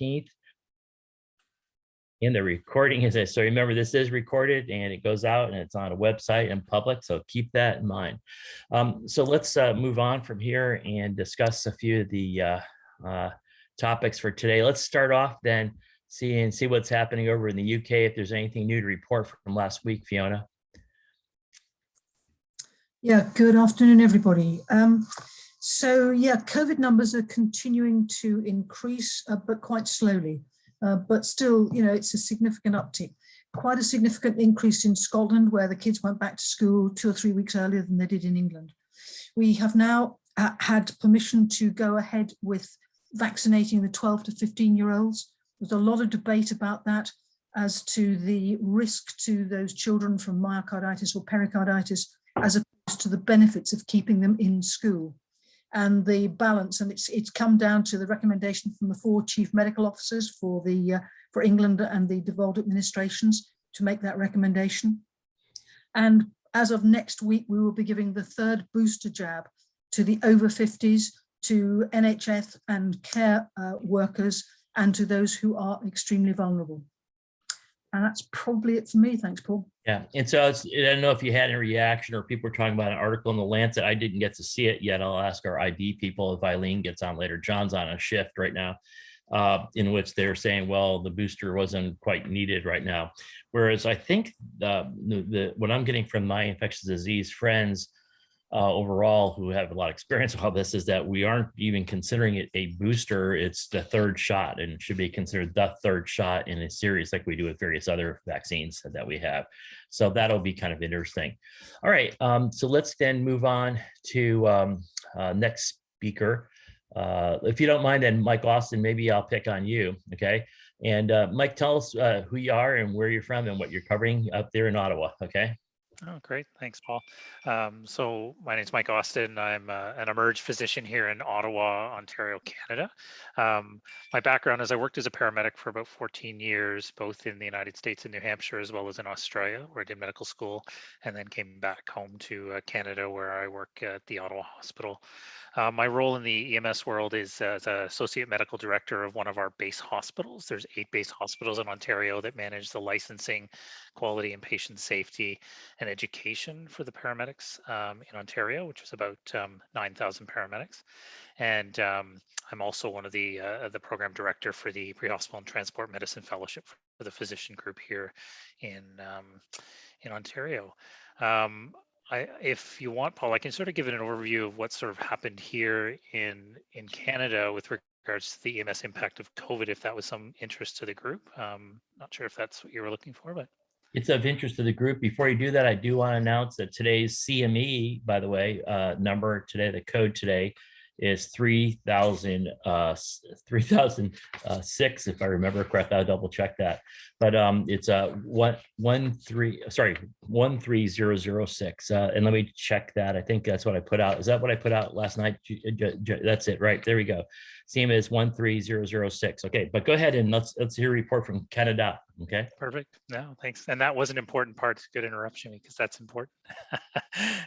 14th. And the recording is it. So remember, this is recorded and it goes out and it's on a website and public. So keep that in mind. So let's move on from here and discuss a few of the topics for today. Let's start off then see what's happening over in the UK. If there's anything new to report from last week, Fiona. Yeah, good afternoon, everybody. So yeah, COVID numbers are continuing to increase, but quite slowly. But still, it's a significant uptick. Quite a significant increase in Scotland, where the kids went back to school 2 or 3 weeks earlier than they did in England. We have now had permission to go ahead with vaccinating the 12 to 15-year-olds. There's a lot of debate about that as to the risk to those children from myocarditis or pericarditis, as opposed to the benefits of keeping them in school. And the balance, and it's come down to the recommendation from the 4 chief medical officers for England and the devolved administrations to make that recommendation. And as of next week, we will be giving the 3rd booster jab to the over 50s, to NHS and care workers, and to those who are extremely vulnerable. And that's probably it for me. Thanks, Paul. Yeah, and so I don't know if you had any reaction or people were talking about an article in the Lancet. I didn't get to see it yet. I'll ask our ID people if Eileen gets on later. John's on a shift right now, in which they're saying, well, the booster wasn't quite needed right now. Whereas I think what I'm getting from my infectious disease friends overall who have a lot of experience with all this is that we aren't even considering it a booster. It's the 3rd shot, and it should be considered the 3rd shot in a series like we do with various other vaccines that we have. So that'll be kind of interesting. All right, so let's then move on to next speaker. If you don't mind, then Mike Austin, maybe I'll pick on you, okay? And Mike, tell us who you are and where you're from and what you're covering up there in Ottawa, okay? Oh, great. Thanks, Paul. So my name is Mike Austin. I'm an emerge physician here in Ottawa, Ontario, Canada. My background is I worked as a paramedic for about 14 years, both in the United States and New Hampshire, as well as in Australia, where I did medical school, and then came back home to Canada, where I work at the Ottawa Hospital. My role in the EMS world is as an associate medical director of one of our base hospitals. There's 8 base hospitals in Ontario that manage the licensing, quality, and patient safety and education for the paramedics in Ontario, which is about 9,000 paramedics. And I'm also one of the program director for the Pre-Hospital and Transport Medicine Fellowship for the physician group here in Ontario. If you want, Paul, I can sort of give it an overview of what sort of happened here in Canada with regards to the EMS impact of COVID, if that was some interest to the group. Not sure if that's what you were looking for, but. It's of interest to the group. Before you do that, I do want to announce that today's CME, by the way, number today, the code today is 3006, if I remember correctly. I'll double check that. But it's 13006. And let me check that. I think that's what I put out. Is that what I put out last night? That's it, right? There we go. Same as 13006. Okay, but go ahead and let's hear a report from Canada. Okay. Perfect. No, thanks. And that was an important part. Good interruption, because that's important.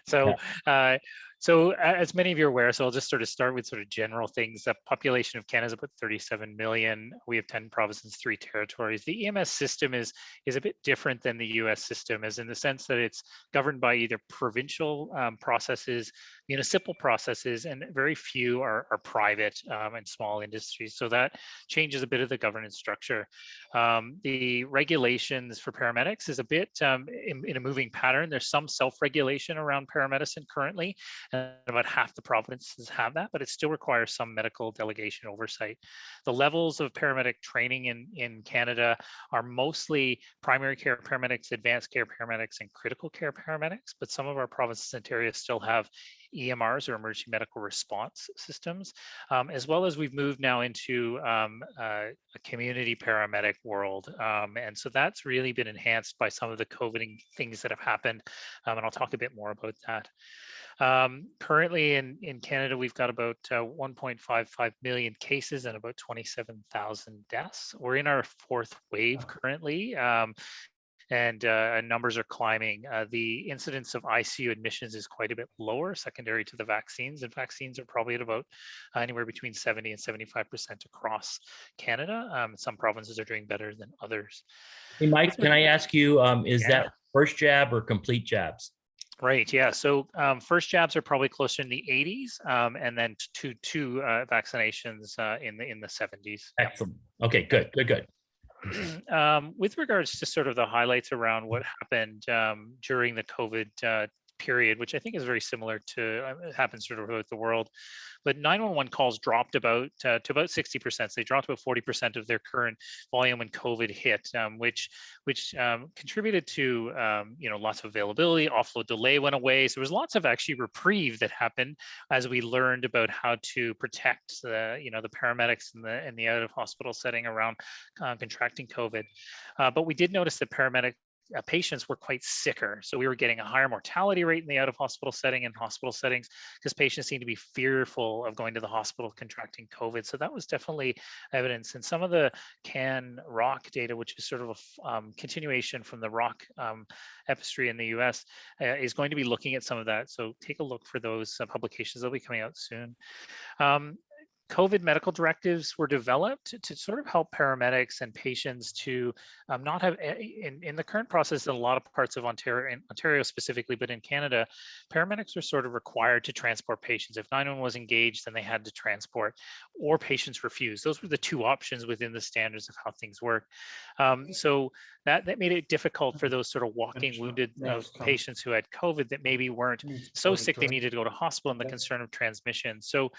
So, yeah. So as many of you are aware, so I'll just sort of start with sort of general things. The population of Canada is about 37 million. We have 10 provinces, 3 territories. The EMS system is a bit different than the US system, as in the sense that it's governed by either provincial processes, municipal processes, and very few are private and small industries. So that changes a bit of the governance structure. The regulations for paramedics is a bit in a moving pattern. There's some self-regulation around paramedicine currently, and about half the provinces have that, but it still requires some medical delegation oversight. The levels of paramedic training in Canada are mostly primary care paramedics, advanced care paramedics, and critical care paramedics, but some of our provinces and areas still have EMRs, or emergency medical response systems, as well as we've moved now into a community paramedic world. And so that's really been enhanced by some of the COVID things that have happened. And I'll talk a bit more about that. Currently in Canada, we've got about 1.55 million cases and about 27,000 deaths. We're in our 4th wave currently. and numbers are climbing. The incidence of ICU admissions is quite a bit lower, secondary to the vaccines, and vaccines are probably at about anywhere between 70 and 75% across Canada. Some provinces are doing better than others. Hey, Mike, can I ask you, is Yeah. that first jab or complete jabs? Right. Yeah. So first jabs are probably closer in the 80s, and then two vaccinations in the 70s. Excellent. Okay, good. With regards to sort of the highlights around what happened during the COVID period, which I think is very similar to it happens sort of throughout the world, but 911 calls dropped about to about 60%. So they dropped about 40% of their current volume when COVID hit, which contributed to lots of availability. Offload delay went away. So there was lots of actually reprieve that happened as we learned about how to protect the paramedics in the out of hospital setting around contracting COVID. But we did notice that paramedic patients were quite sicker. So we were getting a higher mortality rate in the out of hospital setting and hospital settings because patients seemed to be fearful of going to the hospital contracting COVID. So that was definitely evidence. And some of the CAN-ROC data, which is sort of a continuation from the ROC epistry in the US, is going to be looking at some of that. So take a look for those publications. They'll be coming out soon. COVID medical directives were developed to sort of help paramedics and patients to not have, in the current process in a lot of parts of Ontario specifically, but in Canada, paramedics were sort of required to transport patients. If 911 was engaged, then they had to transport, or patients refused. Those were the two options within the standards of how things work. So that made it difficult for those sort of walking wounded patients who had COVID that maybe weren't so sick they needed to go to hospital and the concern of transmission. So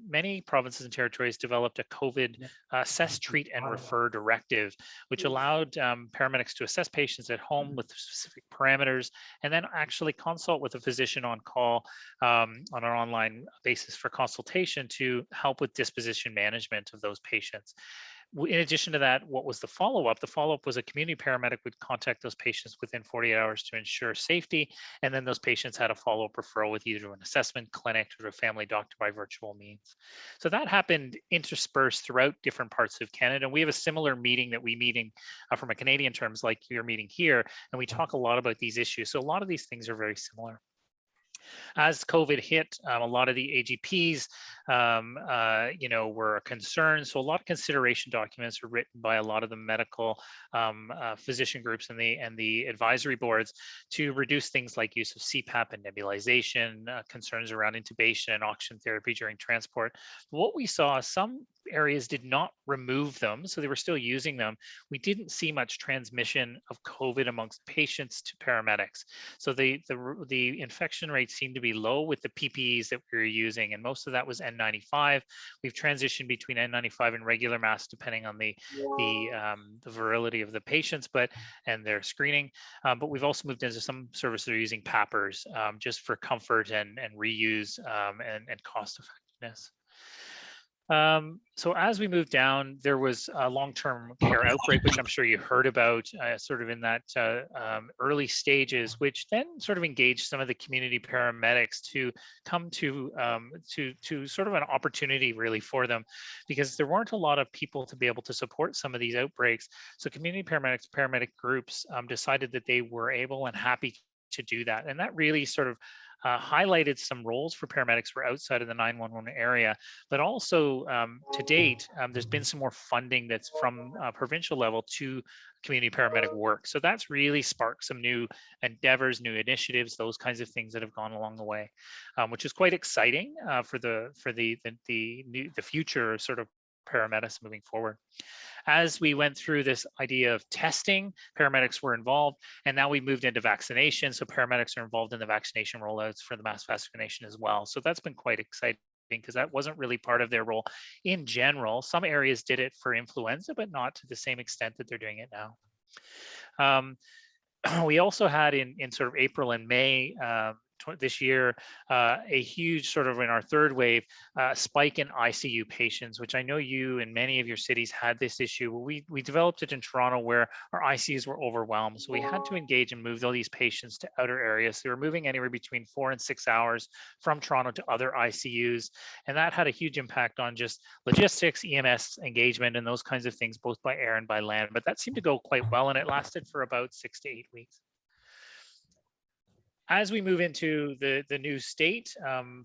many provinces and territories developed a COVID assess, treat, and refer directive, which allowed paramedics to assess patients at home with specific parameters, and then actually consult with a physician on call on an online basis for consultation to help with disposition management of those patients. In addition to that, what was the follow-up? The follow-up was a community paramedic would contact those patients within 48 hours to ensure safety, and then those patients had a follow-up referral with either an assessment clinic or a family doctor by virtual means. So that happened interspersed throughout different parts of Canada. And we have a similar meeting that we meeting from a Canadian terms like you're meeting here, and we talk a lot about these issues. So a lot of these things are very similar. As COVID hit, a lot of the AGPs, were a concern. So a lot of consideration documents were written by a lot of the medical physician groups and the advisory boards to reduce things like use of CPAP and nebulization, concerns around intubation and oxygen therapy during transport. What we saw, some areas did not remove them, so they were still using them. We didn't see much transmission of COVID amongst patients to paramedics. So the infection rates seemed to be low with the PPEs that we were using, and most of that was N95. We've transitioned between N95 and regular masks depending on the virility of the patients, and their screening. But we've also moved into some services that are using PAPRs just for comfort and reuse and cost effectiveness. So as we moved down, there was a long-term care outbreak, which I'm sure you heard about sort of in that early stages, which then sort of engaged some of the community paramedics to come to sort of an opportunity really for them, because there weren't a lot of people to be able to support some of these outbreaks. So community paramedics, paramedic groups decided that they were able and happy to do that. And that really sort of highlighted some roles for paramedics were outside of the 911 area, but also to date, there's been some more funding that's from provincial level to community paramedic work. So that's really sparked some new endeavors, new initiatives, those kinds of things that have gone along the way, which is quite exciting for the future sort of paramedics moving forward. As we went through this idea of testing, paramedics were involved, and now we moved into vaccination. So paramedics are involved in the vaccination rollouts for the mass vaccination as well. So that's been quite exciting because that wasn't really part of their role in general. Some areas did it for influenza, but not to the same extent that they're doing it now. We also had in sort of April and May, this year, a huge sort of in our third wave spike in ICU patients, which I know you and many of your cities had this issue. We developed it in Toronto where our ICUs were overwhelmed. So we had to engage and move all these patients to outer areas. They were moving anywhere between 4 and 6 hours from Toronto to other ICUs. And that had a huge impact on just logistics, EMS engagement, and those kinds of things, both by air and by land. But that seemed to go quite well, and it lasted for about 6 to 8 weeks. As we move into the new state,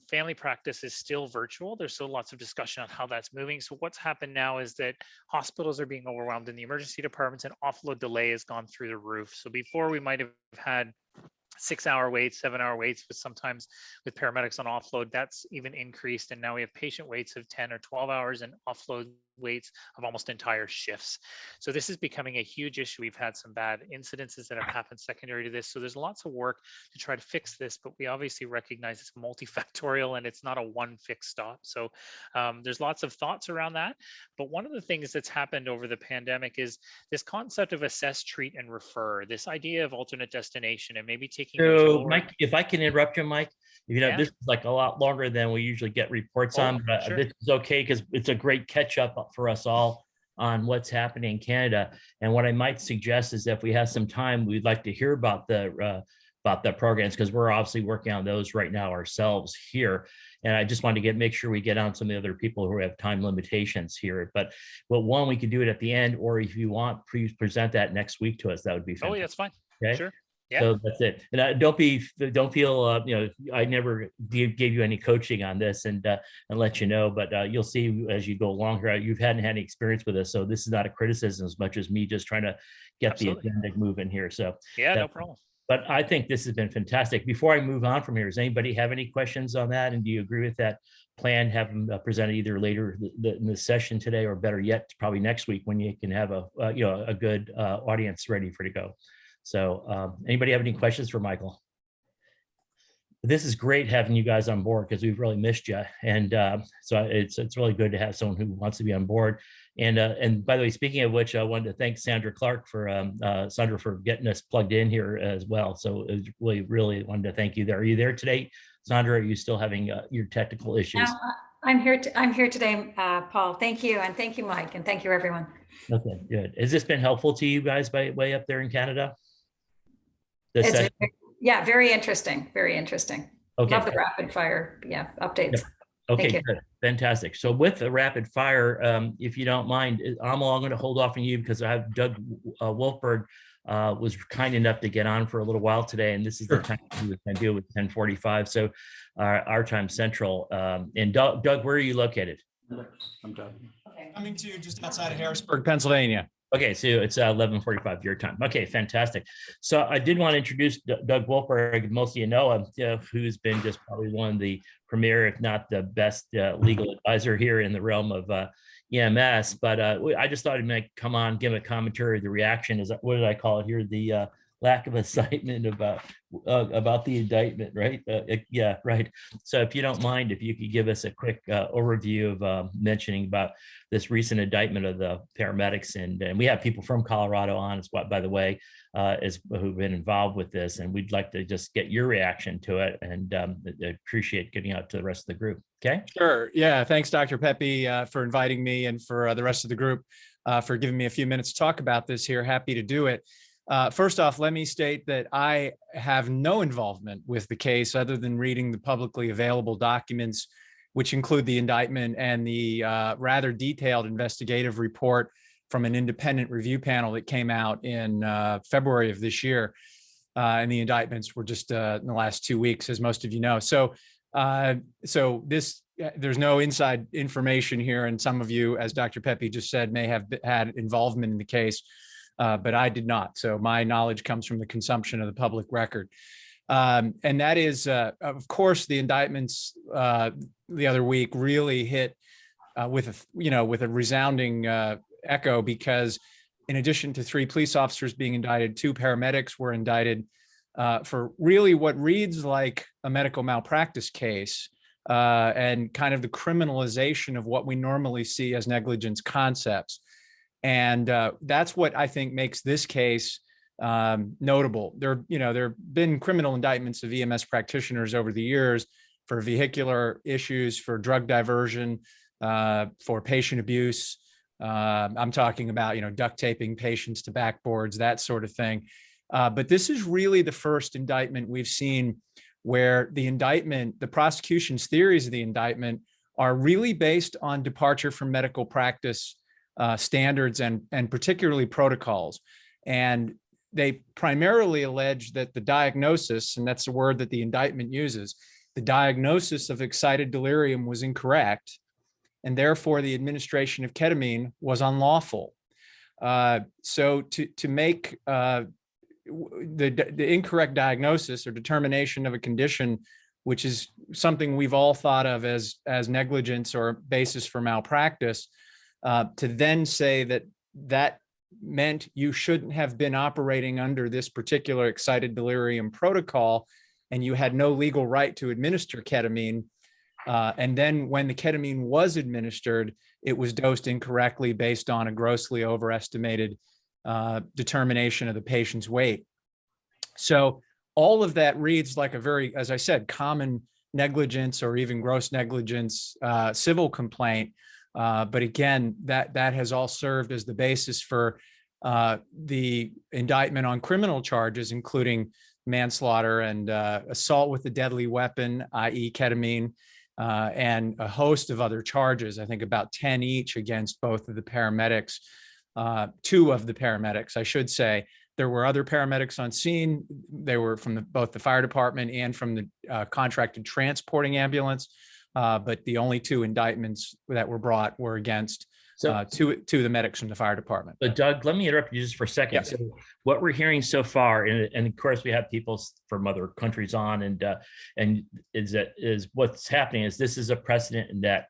family practice is still virtual. There's still lots of discussion on how that's moving. So what's happened now is that hospitals are being overwhelmed in the emergency departments, and offload delay has gone through the roof. So before we might have had 6-hour waits, 7-hour waits, but sometimes with paramedics on offload, that's even increased. And now we have patient waits of 10 or 12 hours and offload waits of almost entire shifts. So this is becoming a huge issue. We've had some bad incidences that have happened secondary to this. So there's lots of work to try to fix this, but we obviously recognize it's multifactorial and it's not a one fix stop. So there's lots of thoughts around that. But one of the things that's happened over the pandemic is this concept of assess, treat, and refer, this idea of alternate destination and maybe taking So Mike, if I can interrupt you, Mike, Yeah. this is like a lot longer than we usually get reports on, but sure. this is okay because it's a great catch up for us all on what's happening in Canada. And what I might suggest is if we have some time, we'd like to hear about the programs, because we're obviously working on those right now ourselves here. And I just wanted to make sure we get on some of the other people who have time limitations here. But one, we could do it at the end, or if you want, please present that next week to us. That would be fantastic. Oh, yeah, that's fine. Okay. Sure. Yeah. So that's it. And don't feel, I never gave you any coaching on this and let you know, but you'll see as you go along here, you hadn't had any experience with this. So this is not a criticism as much as me just trying to get Absolutely. the agenda moving here. So yeah, no problem. But I think this has been fantastic. Before I move on from here, does anybody have any questions on that? And do you agree with that plan? Have them presented either later in the session today, or better yet, probably next week when you can have a good audience ready for to go. So anybody have any questions for Michael? This is great having you guys on board because we've really missed you. And so it's really good to have someone who wants to be on board. And by the way, speaking of which, I wanted to thank Sandra Clark for getting us plugged in here as well. So it was really wanted to thank you there. Are you there today, Sandra? Are you still having your technical issues? No, I'm here today, Paul. Thank you. And thank you, Mike. And thank you, everyone. Okay, good. Has this been helpful to you guys way up there in Canada? Yeah, very interesting. Very interesting. Okay. Love the rapid fire updates. Yeah. Okay, good. Fantastic. So with the rapid fire, if you don't mind, I'm going to hold off on you because I have Doug Wolfberg was kind enough to get on for a little while today, and this is the time we can deal with 10:45. So our time central. And Doug, where are you located? I'm Doug. Okay. Coming to you just outside of Harrisburg, Pennsylvania. Okay, so it's 11:45 your time. Okay, fantastic. So I did want to introduce Doug Wolfberg. Most of you know him, who's been just probably one of the premier, if not the best legal advisor here in the realm of EMS. But I just thought he might come on, give a commentary. The reaction is, what did I call it here? The lack of excitement about the indictment, right? Yeah, right. So if you don't mind, if you could give us a quick overview of mentioning about this recent indictment of the paramedics, and we have people from Colorado on as well, by the way, who've been involved with this, and we'd like to just get your reaction to it, and appreciate getting out to the rest of the group. Okay. Sure. Yeah. Thanks, Dr. Pepe, for inviting me, and for the rest of the group for giving me a few minutes to talk about this here. Happy to do it. First off, let me state that I have no involvement with the case other than reading the publicly available documents, which include the indictment and the rather detailed investigative report from an independent review panel that came out in February of this year. And the indictments were just in the last 2 weeks, as most of you know. So there's no inside information here. And some of you, as Dr. Pepe just said, may have had involvement in the case. But I did not. So my knowledge comes from the consumption of the public record. And that is, of course, the indictments the other week really hit with a resounding echo, because in addition to 3 police officers being indicted, 2 paramedics were indicted for really what reads like a medical malpractice case, and kind of the criminalization of what we normally see as negligence concepts. And that's what I think makes this case notable. There have been criminal indictments of EMS practitioners over the years for vehicular issues, for drug diversion, for patient abuse. I'm talking about, duct taping patients to backboards, that sort of thing. But this is really the first indictment we've seen where the prosecution's theories of the indictment are really based on departure from medical practice standards and particularly protocols. And they primarily allege that the diagnosis, and that's the word that the indictment uses, the diagnosis of excited delirium was incorrect, and therefore the administration of ketamine was unlawful. So to make the incorrect diagnosis or determination of a condition, which is something we've all thought of as negligence or basis for malpractice, to then say that meant you shouldn't have been operating under this particular excited delirium protocol, and you had no legal right to administer ketamine. And then when the ketamine was administered, it was dosed incorrectly based on a grossly overestimated determination of the patient's weight. So all of that reads like a very, as I said, common negligence or even gross negligence civil complaint. But again, that has all served as the basis for the indictment on criminal charges, including manslaughter and assault with a deadly weapon, i.e. ketamine, and a host of other charges, I think about 10 each against both of the paramedics, 2 of the paramedics, I should say. There were other paramedics on scene. They were from both the fire department and from the contracted transporting ambulance. But the only 2 indictments that were brought were against two of the medics from the fire department. But Doug, let me interrupt you just for a second. Yeah. So what we're hearing so far, and of course we have people from other countries on, and is what's happening is this is a precedent in that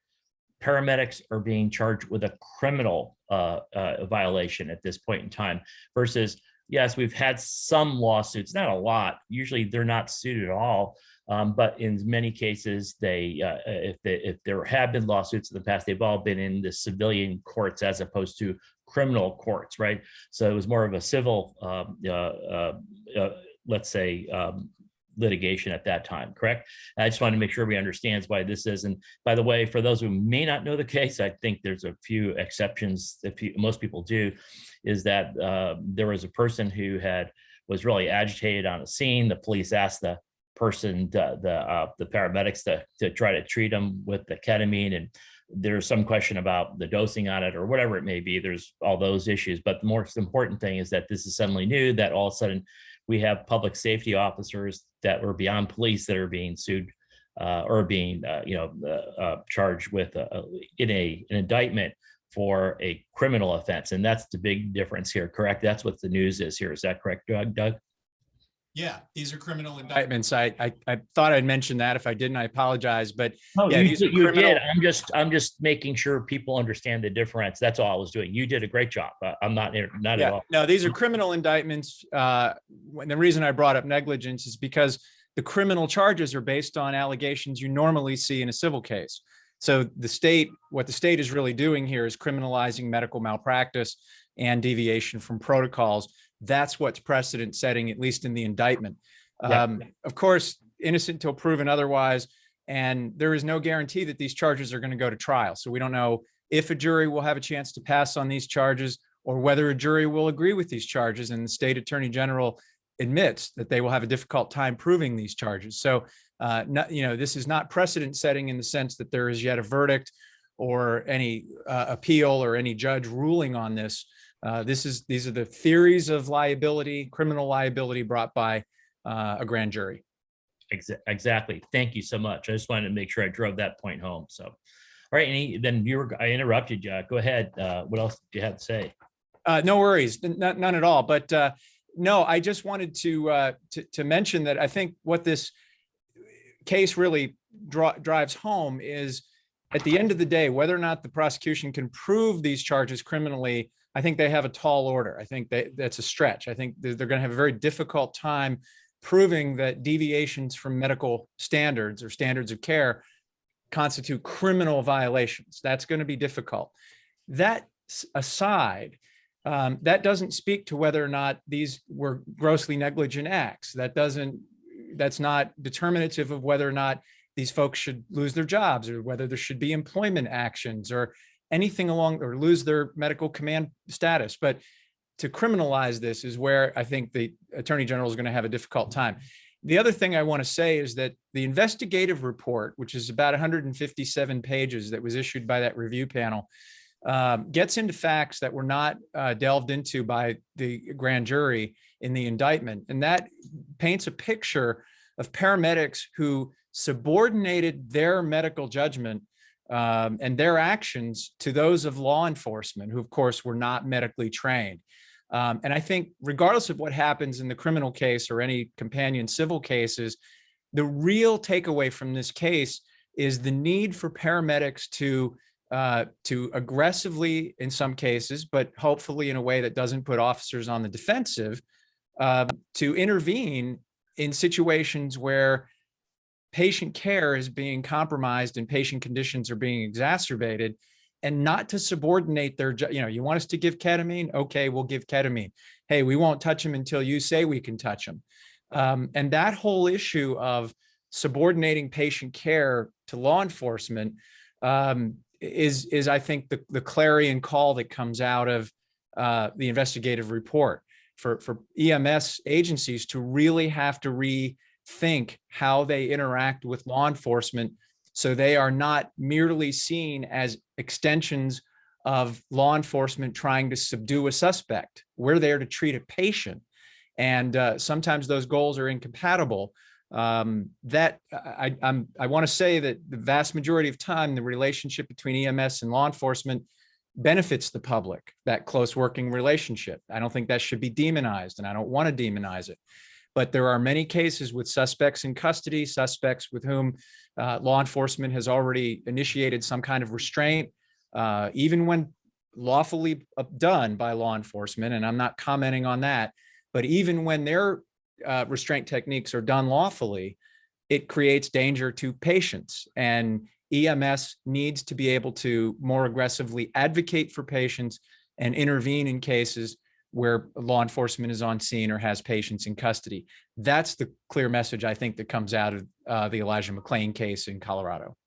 paramedics are being charged with a criminal violation at this point in time versus, yes, we've had some lawsuits, not a lot. Usually they're not sued at all. But in many cases, if there have been lawsuits in the past, they've all been in the civilian courts as opposed to criminal courts, right? So it was more of a civil, let's say, litigation at that time, correct? I just want to make sure we understand why this is. And by the way, for those who may not know the case, I think there's a few exceptions that most people do, is that there was a person who was really agitated on a scene. The police asked the person, the paramedics to try to treat him with the ketamine, and there's some question about the dosing on it or whatever it may be. There's all those issues, but the most important thing is that this is suddenly new, that all of a sudden we have public safety officers that were beyond police that are being sued or being charged with in an indictment for a criminal offense, and that's the big difference here, correct? That's what the news is here. Is that correct, Doug? Yeah, these are criminal indictments. I thought I'd mention that. If I didn't, I apologize. But yeah, you did. I'm just making sure people understand the difference. That's all I was doing. You did a great job. I'm not at all. No, these are criminal indictments. The reason I brought up negligence is because the criminal charges are based on allegations you normally see in a civil case. So what the state is really doing here is criminalizing medical malpractice and deviation from protocols. That's what's precedent setting, at least in the indictment. Yeah. Of course, innocent till proven otherwise, and there is no guarantee that these charges are going to go to trial. So we don't know if a jury will have a chance to pass on these charges or whether a jury will agree with these charges. And the state attorney general admits that they will have a difficult time proving these charges. So, this is not precedent setting in the sense that there is yet a verdict or any appeal or any judge ruling on this. These are the theories of liability, criminal liability brought by a grand jury. Exactly. Thank you so much. I just wanted to make sure I drove that point home. So, all right. I interrupted you. Go ahead. What else do you have to say? No worries. None at all. But no, I just wanted to mention that I think what this case really drives home is, at the end of the day, whether or not the prosecution can prove these charges criminally, I think they have a tall order. I think that's a stretch. I think they're going to have a very difficult time proving that deviations from medical standards or standards of care constitute criminal violations. That's going to be difficult. That aside, That doesn't speak to whether or not these were grossly negligent acts. That's not determinative of whether or not these folks should lose their jobs, or whether there should be employment actions or anything along, or lose their medical command status. But to criminalize this is where I think the Attorney General is going to have a difficult time. The other thing I want to say is that the investigative report, which is about 157 pages, that was issued by that review panel, gets into facts that were not delved into by the grand jury in the indictment. And that paints a picture of paramedics who subordinated their medical judgment and their actions to those of law enforcement, who of course were not medically trained. And I think regardless of what happens in the criminal case or any companion civil cases, the real takeaway from this case is the need for paramedics to aggressively, in some cases, but hopefully in a way that doesn't put officers on the defensive, to intervene in situations where patient care is being compromised and patient conditions are being exacerbated, and not to subordinate their, you want us to give ketamine? Okay, we'll give ketamine. Hey, we won't touch them until you say we can touch them. And that whole issue of subordinating patient care to law enforcement is I think the clarion call that comes out of the investigative report for EMS agencies to really have to rethink how they interact with law enforcement, so they are not merely seen as extensions of law enforcement trying to subdue a suspect. We're there to treat a patient, and sometimes those goals are incompatible. I want to say that the vast majority of time, the relationship between EMS and law enforcement benefits the public, that close working relationship. I don't think that should be demonized, and I don't want to demonize it. But there are many cases with suspects in custody, suspects with whom law enforcement has already initiated some kind of restraint, even when lawfully done by law enforcement. And I'm not commenting on that, but even when their restraint techniques are done lawfully, it creates danger to patients. And EMS needs to be able to more aggressively advocate for patients and intervene in cases where law enforcement is on scene or has patients in custody. That's the clear message, I think, that comes out of the Elijah McClain case in Colorado.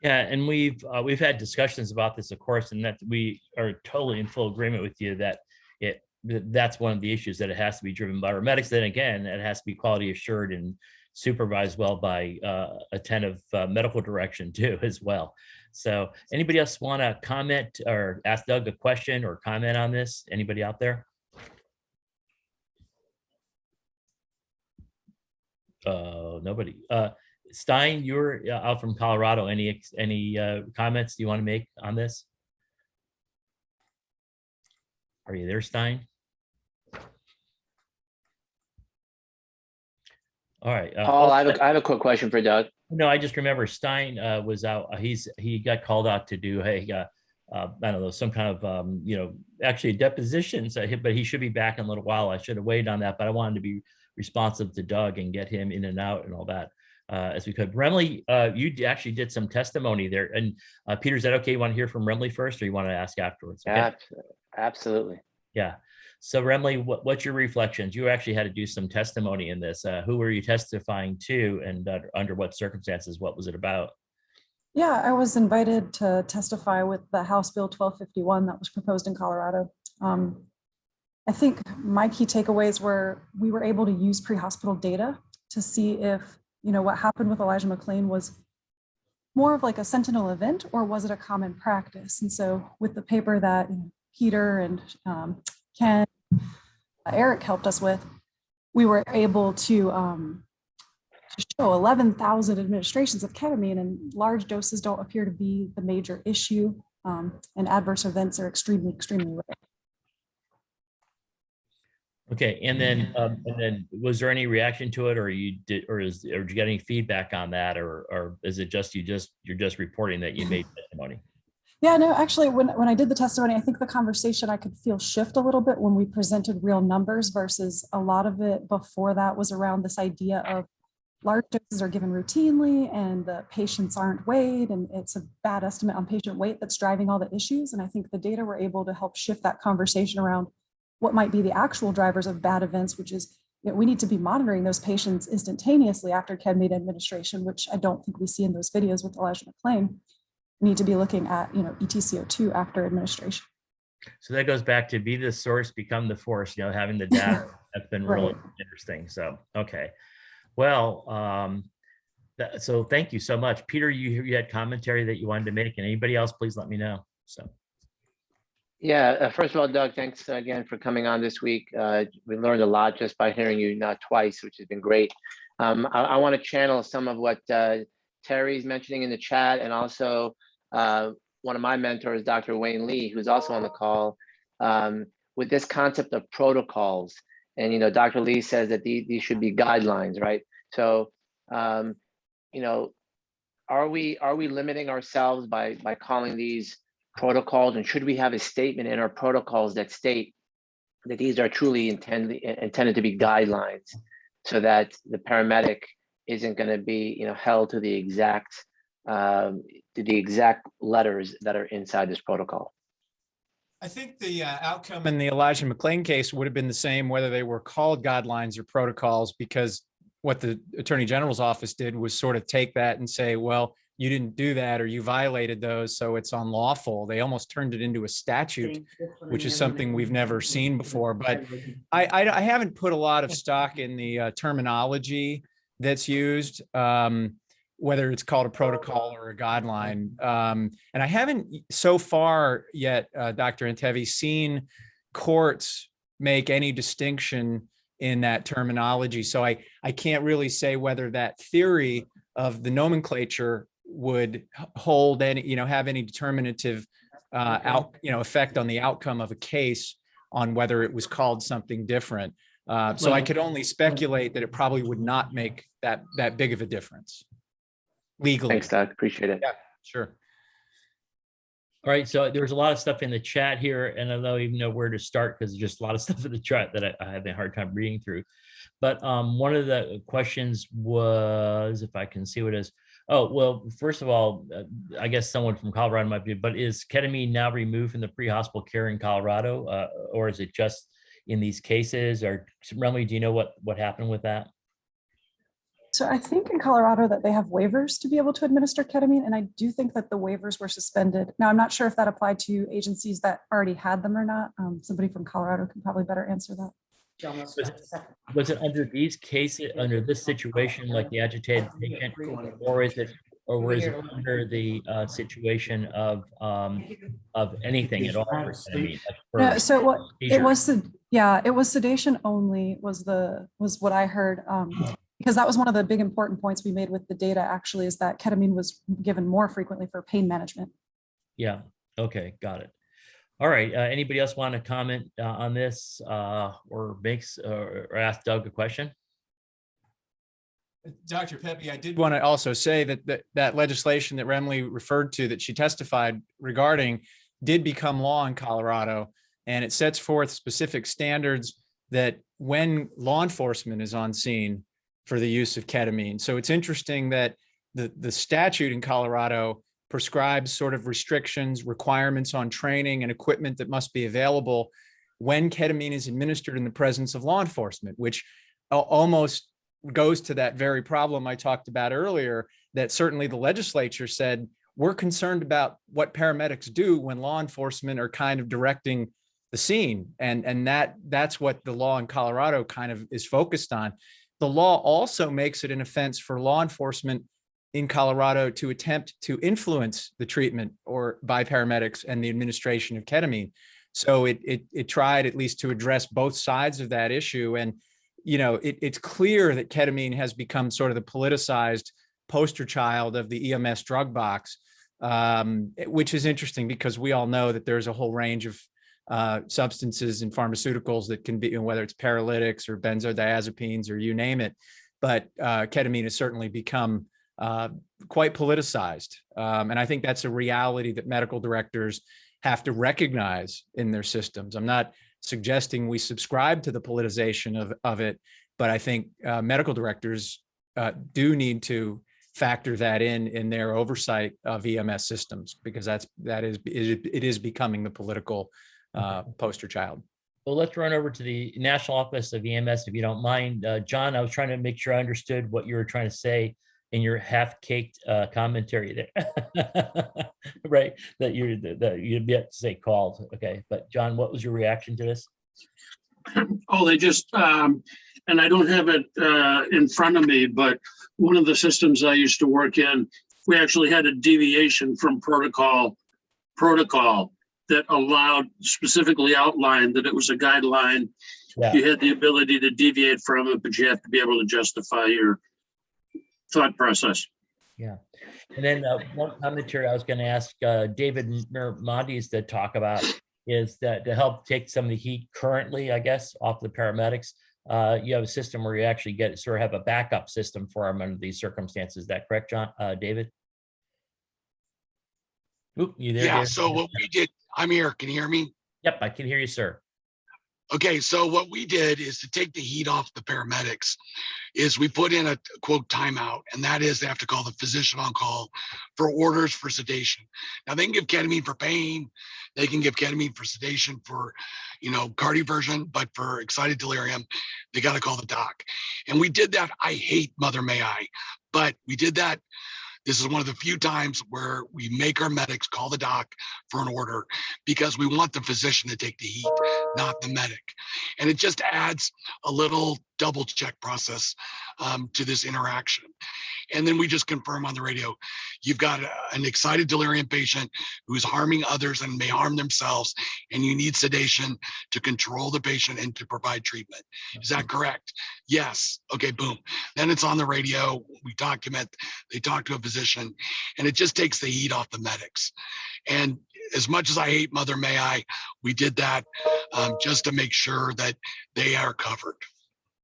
Yeah, and we've had discussions about this, of course, and that we are totally in full agreement with you that that's one of the issues, that it has to be driven by paramedics. Then again, it has to be quality assured and supervised well by attentive medical direction too, as well. So anybody else want to comment or ask Doug a question or comment on this? Anybody out there? Nobody. Stein, you're out from Colorado. Any comments you want to make on this? Are you there, Stein? All right. Paul, I have a quick question for Doug. No, I just remember Stein was out. He got called out to do I don't know, some kind of actually depositions. But he should be back in a little while. I should have waited on that, but I wanted to be responsive to Doug and get him in and out and all that as we could. Remley, you actually did some testimony there, and Peter, is that okay? You want to hear from Remley first, or you want to ask afterwards? Okay? Yeah, absolutely. Yeah. So Remley, what's your reflections? You actually had to do some testimony in this. Who were you testifying to, and under what circumstances? What was it about? Yeah, I was invited to testify with the House Bill 1251 that was proposed in Colorado. I think my key takeaways were we were able to use pre-hospital data to see if, what happened with Elijah McClain was more of like a sentinel event, or was it a common practice? And so with the paper that Peter and Ken, Eric helped us with, we were able to show 11,000 administrations of ketamine, and large doses don't appear to be the major issue, and adverse events are extremely, extremely rare. Okay, and then was there any reaction to it, or did you get any feedback on that, or is it just you're just reporting that you made testimony? Yeah, no, actually, when I did the testimony, I think the conversation I could feel shift a little bit when we presented real numbers, versus a lot of it before that was around this idea of large doses are given routinely and the patients aren't weighed, and it's a bad estimate on patient weight that's driving all the issues. And I think the data were able to help shift that conversation around what might be the actual drivers of bad events, which is we need to be monitoring those patients instantaneously after ketamine administration, which I don't think we see in those videos with Elijah McClain. We need to be looking at ETCO2 after administration. So that goes back to be the source, become the force, having the data. That's been really Right. interesting. So, okay. Well, so thank you so much. Peter, you had commentary that you wanted to make, and anybody else, please let me know. So. Yeah, first of all, Doug, thanks again for coming on this week. We learned a lot just by hearing you not twice, which has been great. I want to channel some of what Terry's mentioning in the chat, and also one of my mentors, Dr. Wayne Lee, who's also on the call, with this concept of protocols. And, Dr. Lee says that these should be guidelines, right? So, are we limiting ourselves by calling these protocols, and should we have a statement in our protocols that state that these are truly intended to be guidelines, so that the paramedic isn't going to be held to the exact letters that are inside this protocol? I think the outcome in the Elijah McClain case would have been the same whether they were called guidelines or protocols, because what the Attorney General's office did was sort of take that and say, well, you didn't do that, or you violated those, so it's unlawful. They almost turned it into a statute, which is something we've never seen before. But I haven't put a lot of stock in the terminology that's used, whether it's called a protocol or a guideline. And I haven't so far yet, Dr. Antevi, seen courts make any distinction in that terminology. So I can't really say whether that theory of the nomenclature would hold any, have any determinative effect on the outcome of a case on whether it was called something different. So I could only speculate that it probably would not make that big of a difference legally. Thanks, Doug. Appreciate it. Yeah, sure. All right, so there's a lot of stuff in the chat here, and I don't even know where to start because there's just a lot of stuff in the chat that I have a hard time reading through. But one of the questions was, if I can see what it is. Oh, well, first of all, I guess someone from Colorado might be, but is ketamine now removed from the pre-hospital care in Colorado, or is it just in these cases? Or Remley, do you know what happened with that? So I think in Colorado that they have waivers to be able to administer ketamine. And I do think that the waivers were suspended. Now, I'm not sure if that applied to agencies that already had them or not. Somebody from Colorado can probably better answer that. Was it under these cases, under this situation, like the agitated patient, or was it under the situation of anything at all? Ketamine, like So it was seizures? sedation only was what I heard. Because that was one of the big important points we made with the data, actually, is that ketamine was given more frequently for pain management. Yeah. Okay. Got it. All right. Anybody else want to comment on this or ask Doug a question? Dr. Pepe, I did want to also say that legislation that Remley referred to, that she testified regarding, did become law in Colorado, and it sets forth specific standards that when law enforcement is on scene for the use of ketamine. So it's interesting that the statute in Colorado prescribes sort of restrictions, requirements on training and equipment that must be available when ketamine is administered in the presence of law enforcement, which almost goes to that very problem I talked about earlier, that certainly the legislature said, we're concerned about what paramedics do when law enforcement are kind of directing the scene. And that's what the law in Colorado kind of is focused on. The law also makes it an offense for law enforcement in Colorado to attempt to influence the treatment or by paramedics and the administration of ketamine. So it tried at least to address both sides of that issue. And, it's clear that ketamine has become sort of the politicized poster child of the EMS drug box, which is interesting because we all know that there's a whole range of substances and pharmaceuticals that can be, whether it's paralytics or benzodiazepines or you name it, but ketamine has certainly become quite politicized. And I think that's a reality that medical directors have to recognize in their systems. I'm not suggesting we subscribe to the politicization of it, but I think medical directors do need to factor that in their oversight of EMS systems, because it is becoming the political poster child. Well, let's run over to the National Office of EMS, if you don't mind. John, I was trying to make sure I understood what you were trying to say in your half-caked commentary there, right? That you'd yet to say called. Okay, but John, what was your reaction to this? Oh, they just, and I don't have it in front of me, but one of the systems I used to work in, we actually had a deviation from protocol that allowed, specifically outlined that it was a guideline. Yeah. You had the ability to deviate from it, but you have to be able to justify your thought process. Yeah. And then one commentary I was going to ask David Montes to talk about is that to help take some of the heat currently, I guess, off the paramedics, you have a system where you actually sort of have a backup system for them under these circumstances. Is that correct, John? David? Oop, you there? Yeah, David? so what we did, I'm here, can you hear me? Yep, I can hear you, sir. Okay, so what we did is to take the heat off the paramedics is we put in a quote timeout, and that is they have to call the physician on call for orders for sedation. Now they can give ketamine for pain, they can give ketamine for sedation for, cardioversion, but for excited delirium, they got to call the doc. And we did that. I hate Mother May I, but we did that. This is one of the few times where we make our medics call the doc for an order because we want the physician to take the heat, not the medic. And it just adds a little double check process to this interaction. And then we just confirm on the radio, you've got an excited delirium patient who's harming others and may harm themselves, and you need sedation to control the patient and to provide treatment. Is that correct? Yes. Okay, boom. Then it's on the radio. We document, they talk to a physician, and it just takes the heat off the medics. And as much as I hate Mother May I, we did that just to make sure that they are covered.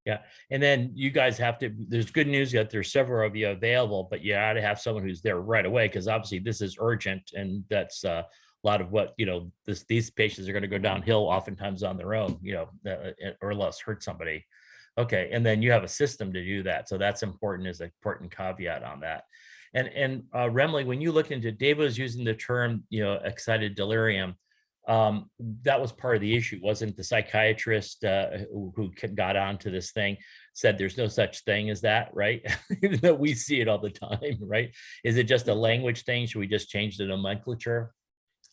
Yeah. And then you guys have to, there's good news that there's several of you available, but you got to have someone who's there right away, because obviously this is urgent. And that's a lot of what, these patients are going to go downhill oftentimes on their own, or else hurt somebody. Okay. And then you have a system to do that. So that's important, is an important caveat on that. And Remley, when you look into, David was using the term, excited delirium. That was part of the issue, wasn't the psychiatrist who got onto this thing said there's no such thing as that, right? Even though we see it all the time, right? Is it just a language thing? Should we just change the nomenclature?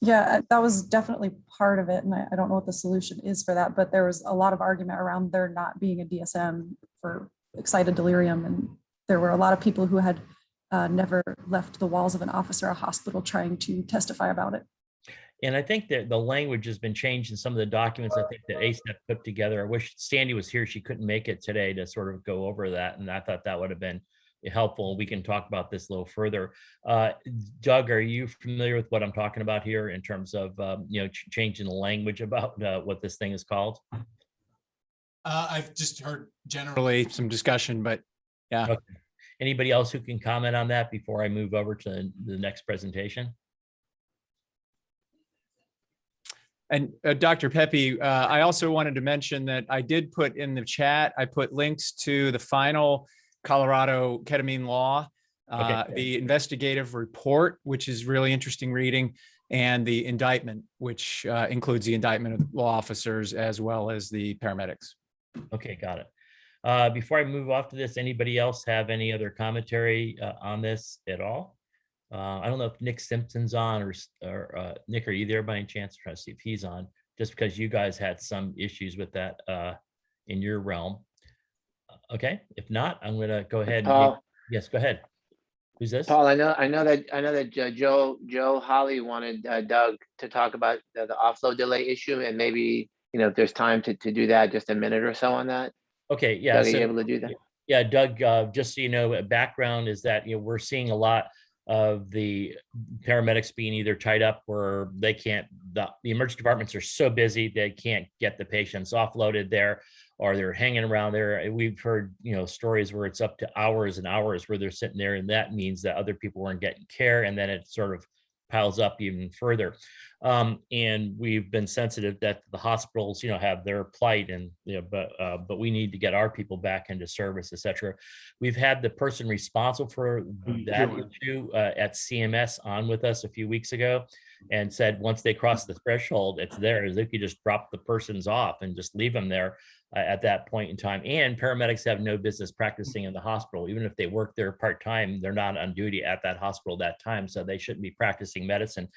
Yeah, that was definitely part of it. And I don't know what the solution is for that, but there was a lot of argument around there not being a DSM for excited delirium. And there were a lot of people who had never left the walls of an office or a hospital trying to testify about it. And I think that the language has been changed in some of the documents I think that ACEP put together. I wish Sandy was here. She couldn't make it today to sort of go over that. And I thought that would have been helpful. We can talk about this a little further. Doug, are you familiar with what I'm talking about here in terms of, changing the language about what this thing is called? I've just heard generally some discussion, but yeah. Okay. Anybody else who can comment on that before I move over to the next presentation? And Dr. Pepe, I also wanted to mention that I did put in the chat, I put links to the final Colorado ketamine law, the investigative report, which is really interesting reading, and the indictment, which includes the indictment of law officers as well as the paramedics. Okay, got it. Before I move off to this, anybody else have any other commentary on this at all? I don't know if Nick Simpson's on or Nick, are you there by any chance? I'm trying to see if he's on, just because you guys had some issues with that in your realm. Okay, if not, I'm going to go ahead. Yes, go ahead. Who's this? Paul, I know that Joe Holly wanted Doug to talk about the offload delay issue, and maybe if there's time to do that, just a minute or so on that. Okay, yeah. Doug, are you able to do that? Yeah, Doug. Just so you know, background is that we're seeing a lot of the paramedics being either tied up where they can't, the emergency departments are so busy they can't get the patients offloaded there, or they're hanging around there. We've heard stories where it's up to hours and hours where they're sitting there, and that means that other people weren't getting care, and then it sort of piles up even further. And we've been sensitive that the hospitals, have their plight, and but we need to get our people back into service, et cetera. We've had the person responsible for that issue at CMS on with us a few weeks ago, and said once they cross the threshold, it's theirs. They could just drop the persons off and just leave them there at that point in time. And paramedics have no business practicing in the hospital. Even if they work there part-time, they're not on duty at that hospital that time, so they shouldn't be practicing medicine.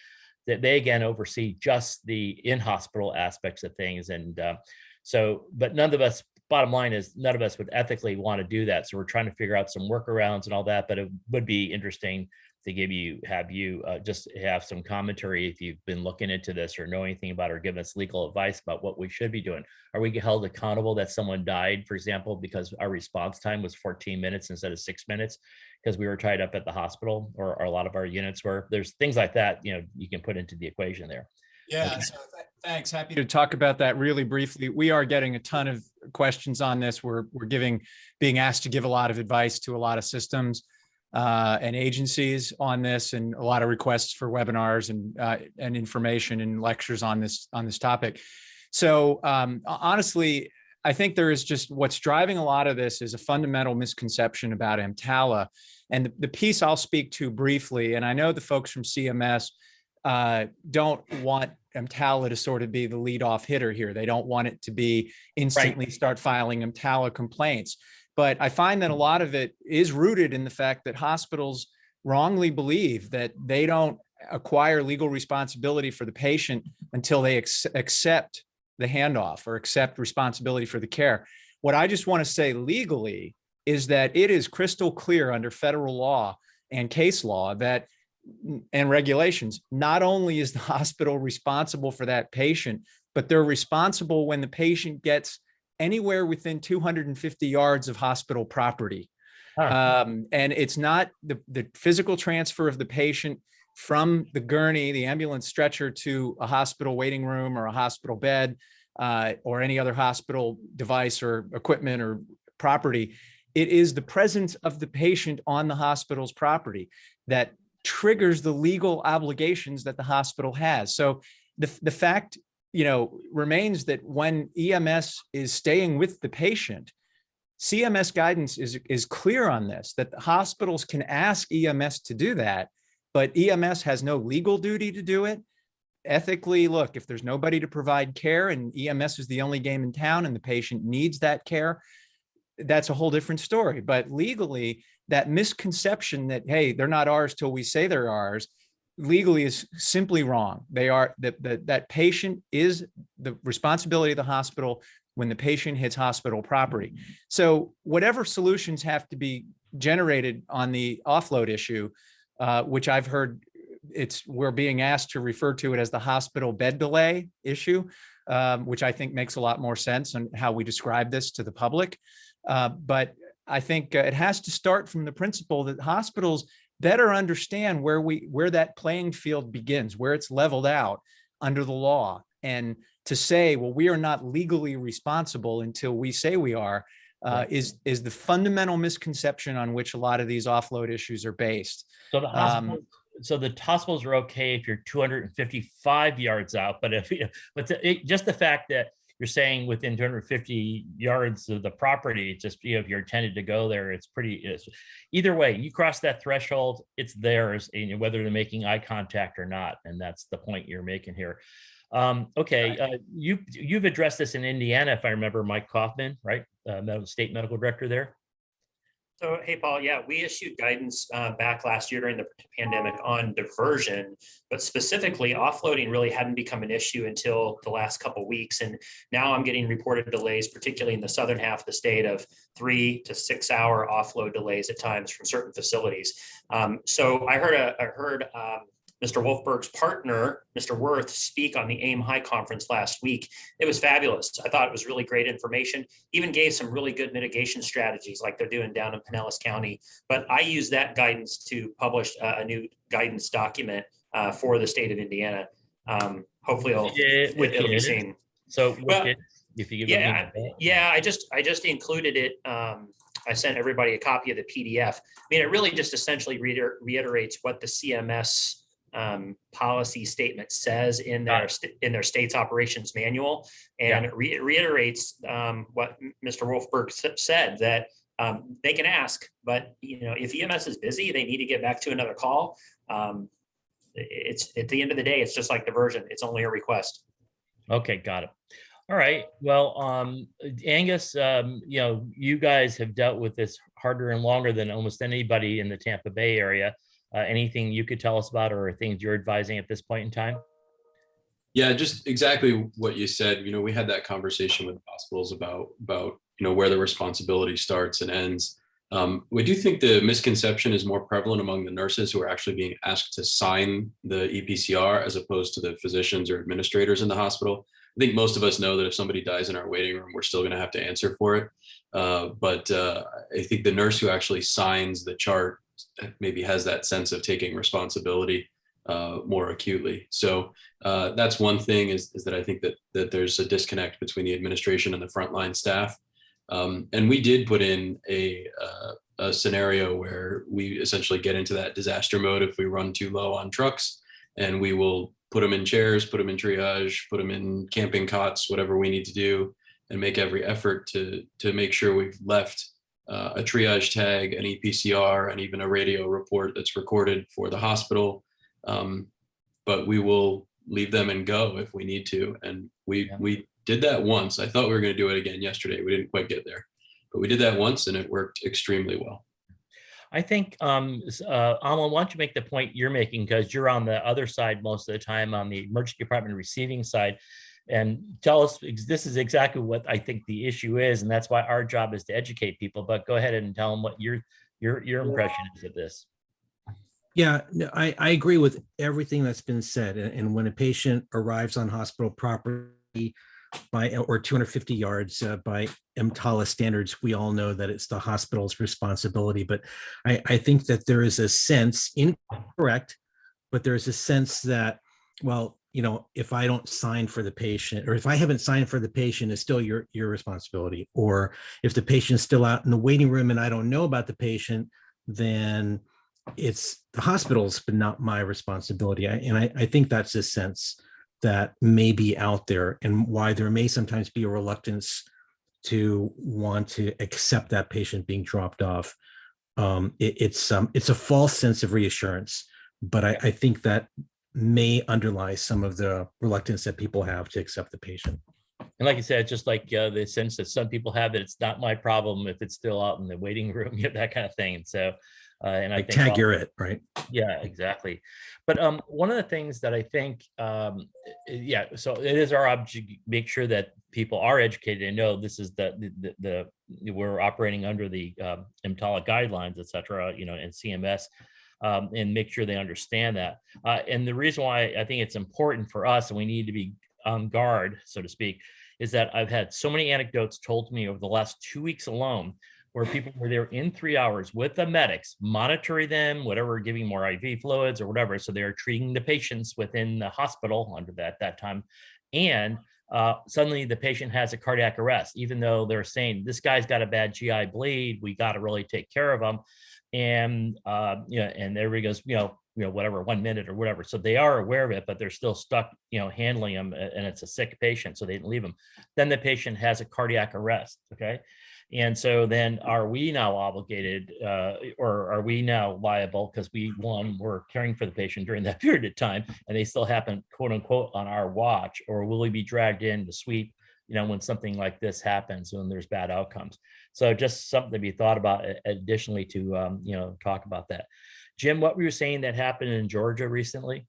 That they again oversee just the in-hospital aspects of things. And but none of us, bottom line is, none of us would ethically want to do that. So we're trying to figure out some workarounds and all that, but it would be interesting to have you just have some commentary if you've been looking into this or know anything about, or give us legal advice about what we should be doing. Are we held accountable that someone died, for example, because our response time was 14 minutes instead of 6 minutes because we were tied up at the hospital, or a lot of our units were? There's things like that, you can put into the equation there. Yeah, so thanks. Happy to talk about that really briefly. We are getting a ton of questions on this. We're being asked to give a lot of advice to a lot of systems and agencies on this, and a lot of requests for webinars and information and lectures on this topic. So honestly, I think there is just, what's driving a lot of this is a fundamental misconception about EMTALA. And the piece I'll speak to briefly, and I know the folks from CMS don't want EMTALA to sort of be the leadoff hitter here. They don't want it to be instantly start filing EMTALA complaints. But I find that a lot of it is rooted in the fact that hospitals wrongly believe that they don't acquire legal responsibility for the patient until they accept the handoff or accept responsibility for the care. What I just want to say legally is that it is crystal clear under federal law and case law that, and regulations, not only is the hospital responsible for that patient, but they're responsible when the patient gets anywhere within 250 yards of hospital property. And it's not the physical transfer of the patient from the gurney, the ambulance stretcher, to a hospital waiting room or a hospital bed or any other hospital device or equipment or property. It is the presence of the patient on the hospital's property that triggers the legal obligations that the hospital has. So the fact remains that when EMS is staying with the patient, CMS guidance is clear on this, that the hospitals can ask EMS to do that, but EMS has no legal duty to do it. Ethically, look, if there's nobody to provide care and EMS is the only game in town and the patient needs that care, that's a whole different story. But legally, that misconception that, hey, they're not ours till we say they're ours, legally is simply wrong. They are, that patient is the responsibility of the hospital when the patient hits hospital property. So whatever solutions have to be generated on the offload issue, which I've heard we're being asked to refer to it as the hospital bed delay issue, which I think makes a lot more sense on how we describe this to the public. But I think it has to start from the principle that hospitals better understand where that playing field begins, where it's leveled out under the law. And to say, well, we are not legally responsible until we say we are, is the fundamental misconception on which a lot of these offload issues are based. So the hospitals are okay if you're 255 yards out, but just the fact that you're saying within 250 yards of the property, it's just, if you're intended to go there, it's either way, you cross that threshold, it's theirs, and whether they're making eye contact or not. And that's the point you're making here. Okay. You've addressed this in Indiana, if I remember, Mike Kaufman, right? State medical director there. So, hey, Paul, yeah, we issued guidance back last year during the pandemic on diversion, but specifically offloading really hadn't become an issue until the last couple of weeks. And now I'm getting reported delays, particularly in the southern half of the state, of 3 to 6 hour offload delays at times from certain facilities. So I heard Mr. Wolfberg's partner, Mr. Worth, speak on the AIM High conference last week. It was fabulous. I thought it was really great information, even gave some really good mitigation strategies like they're doing down in Pinellas County. But I used that guidance to publish a new guidance document for the state of Indiana. Hopefully it'll be seen. So if you give I just included it. I sent everybody a copy of the PDF. I mean, it really just essentially reiterates what the CMS policy statement says in their state's operations manual, and it reiterates what Mr. Wolfberg said, that they can ask, but if EMS is busy, they need to get back to another call. It's at the end of the day, it's just like diversion. It's only a request. Okay, got it. All right. Well, Angus, you guys have dealt with this harder and longer than almost anybody in the Tampa Bay area. Anything you could tell us about, or things you're advising at this point in time? Yeah, just exactly what you said. We had that conversation with hospitals about where the responsibility starts and ends. We do think the misconception is more prevalent among the nurses who are actually being asked to sign the EPCR as opposed to the physicians or administrators in the hospital. I think most of us know that if somebody dies in our waiting room, we're still going to have to answer for it. But I think the nurse who actually signs the chart maybe has that sense of taking responsibility more acutely. So that's one thing is that I think that there's a disconnect between the administration and the frontline staff. And we did put in a scenario where we essentially get into that disaster mode if we run too low on trucks, and we will put them in chairs, put them in triage, put them in camping cots, whatever we need to do, and make every effort to make sure we've left a triage tag, an EPCR, and even a radio report that's recorded for the hospital. But we will leave them and go if we need to. And we did that once. I thought we were going to do it again yesterday. We didn't quite get there, but we did that once and it worked extremely well. I think, Amal, why don't you make the point you're making, because you're on the other side most of the time, on the emergency department receiving side, and tell us, this is exactly what I think the issue is, and that's why our job is to educate people. But go ahead and tell them what your impression is of this. Yeah, no, I agree with everything that's been said. And when a patient arrives on hospital property or 250 yards by EMTALA standards, we all know that it's the hospital's responsibility. But I think that there is a sense, incorrect, but there's a sense that, well, if I don't sign for the patient, or if I haven't signed for the patient, it's still your responsibility. Or if the patient's still out in the waiting room and I don't know about the patient, then it's the hospital's, but not my responsibility. I think that's a sense that may be out there, and why there may sometimes be a reluctance to want to accept that patient being dropped off. It's a false sense of reassurance, but I think that may underlie some of the reluctance that people have to accept the patient. And like you said, just like the sense that some people have that it's not my problem if it's still out in the waiting room, that kind of thing. And so, and I think tag you're it, right? Yeah, exactly. But one of the things that I think, so it is our object to make sure that people are educated and know this is the we're operating under the EMTALA guidelines, et cetera, and CMS, and make sure they understand that. And the reason why I think it's important for us, and we need to be on guard, so to speak, is that I've had so many anecdotes told to me over the last 2 weeks alone, where people were there in 3 hours with the medics, monitoring them, whatever, giving more IV fluids or whatever. So they're treating the patients within the hospital under that time. And suddenly the patient has a cardiac arrest, even though they're saying, this guy's got a bad GI bleed, we got to really take care of him. And, and everybody goes, whatever, 1 minute or whatever. So they are aware of it, but they're still stuck, handling him, and it's a sick patient, so they didn't leave him. Then the patient has a cardiac arrest, okay? And so then are we now obligated, or are we now liable because we're caring for the patient during that period of time, and they still happen, quote unquote, on our watch, or will we be dragged in to sweep, when something like this happens, when there's bad outcomes? So just something to be thought about additionally to, talk about that. Jim, what were you saying that happened in Georgia recently?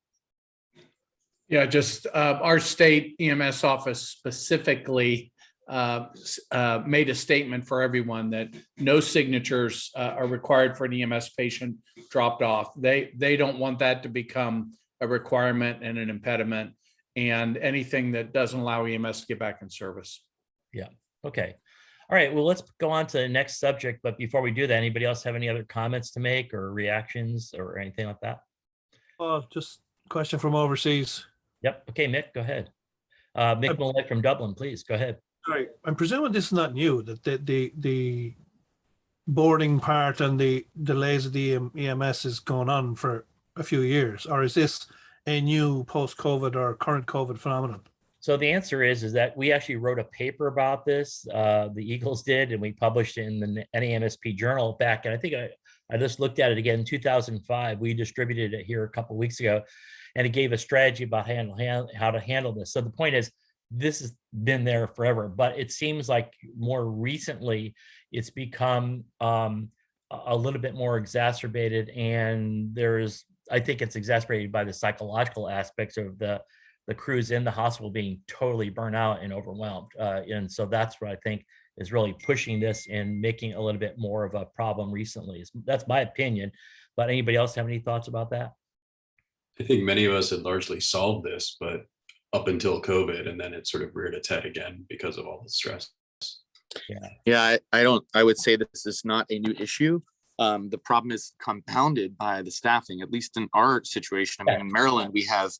Yeah, just our state EMS office specifically made a statement for everyone that no signatures are required for an EMS patient dropped off. They don't want that to become a requirement and an impediment, and anything that doesn't allow EMS to get back in service. Yeah. Okay. All right. Well, let's go on to the next subject. But before we do that, anybody else have any other comments to make or reactions or anything like that? Just a question from overseas. Yep. Okay, Mick, go ahead. Mick Millett from Dublin, please go ahead. All right. I'm presuming this is not new, that the boarding part and the delays of the EMS is going on for a few years, or is this a new post-COVID or current COVID phenomenon? So the answer is that we actually wrote a paper about this. The Eagles did, and we published it in the NAMSP journal back. And I think I just looked at it again in 2005. We distributed it here a couple of weeks ago, and it gave a strategy about how to handle this. So the point is, this has been there forever, but it seems like more recently it's become a little bit more exacerbated, and I think it's exacerbated by the psychological aspects of the crews in the hospital being totally burnt out and overwhelmed. And so that's what I think is really pushing this and making it a little bit more of a problem recently. That's my opinion, but anybody else have any thoughts about that? I think many of us had largely solved this, but up until COVID, and then it sort of reared its head again because of all the stress. Yeah, I would say this is not a new issue. The problem is compounded by the staffing, at least in our situation. I mean, in Maryland, we have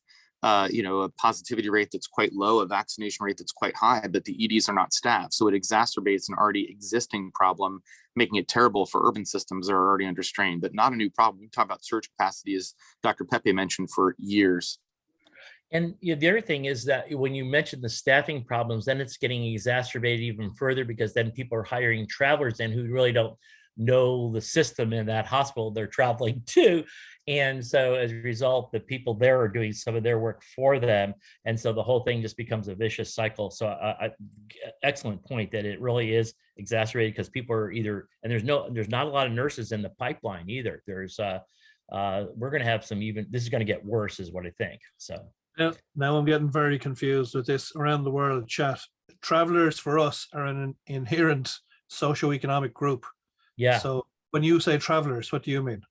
a positivity rate that's quite low, a vaccination rate that's quite high, but the EDs are not staffed. So it exacerbates an already existing problem, making it terrible for urban systems that are already under strain, but not a new problem. We talk about surge capacity, as Dr. Pepe mentioned, for years. And the other thing is that when you mention the staffing problems, then it's getting exacerbated even further, because then people are hiring travelers in who really don't know the system in that hospital they're traveling to. And so as a result, the people there are doing some of their work for them. And so the whole thing just becomes a vicious cycle. So excellent point that it really is exacerbated, because people are either, and there's not a lot of nurses in the pipeline either. There's we're going to have this is going to get worse is what I think. So now I'm getting very confused with this around the world chat. Travelers for us are an inherent socioeconomic group. Yeah. So when you say travelers, what do you mean?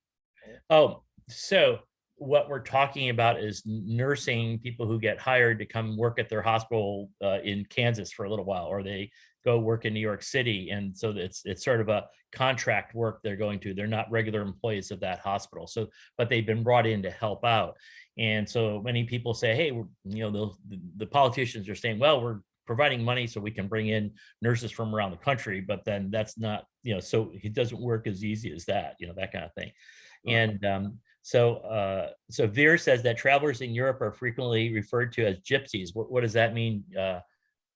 Oh, so what we're talking about is nursing people who get hired to come work at their hospital in Kansas for a little while, or they go work in New York City. And so it's sort of a contract work they're going to. They're not regular employees of that hospital. So, but they've been brought in to help out. And so many people say, hey, the politicians are saying, well, we're providing money so we can bring in nurses from around the country, but then that's not, so it doesn't work as easy as that, that kind of thing. And so Veer says that travelers in Europe are frequently referred to as gypsies. What does that mean?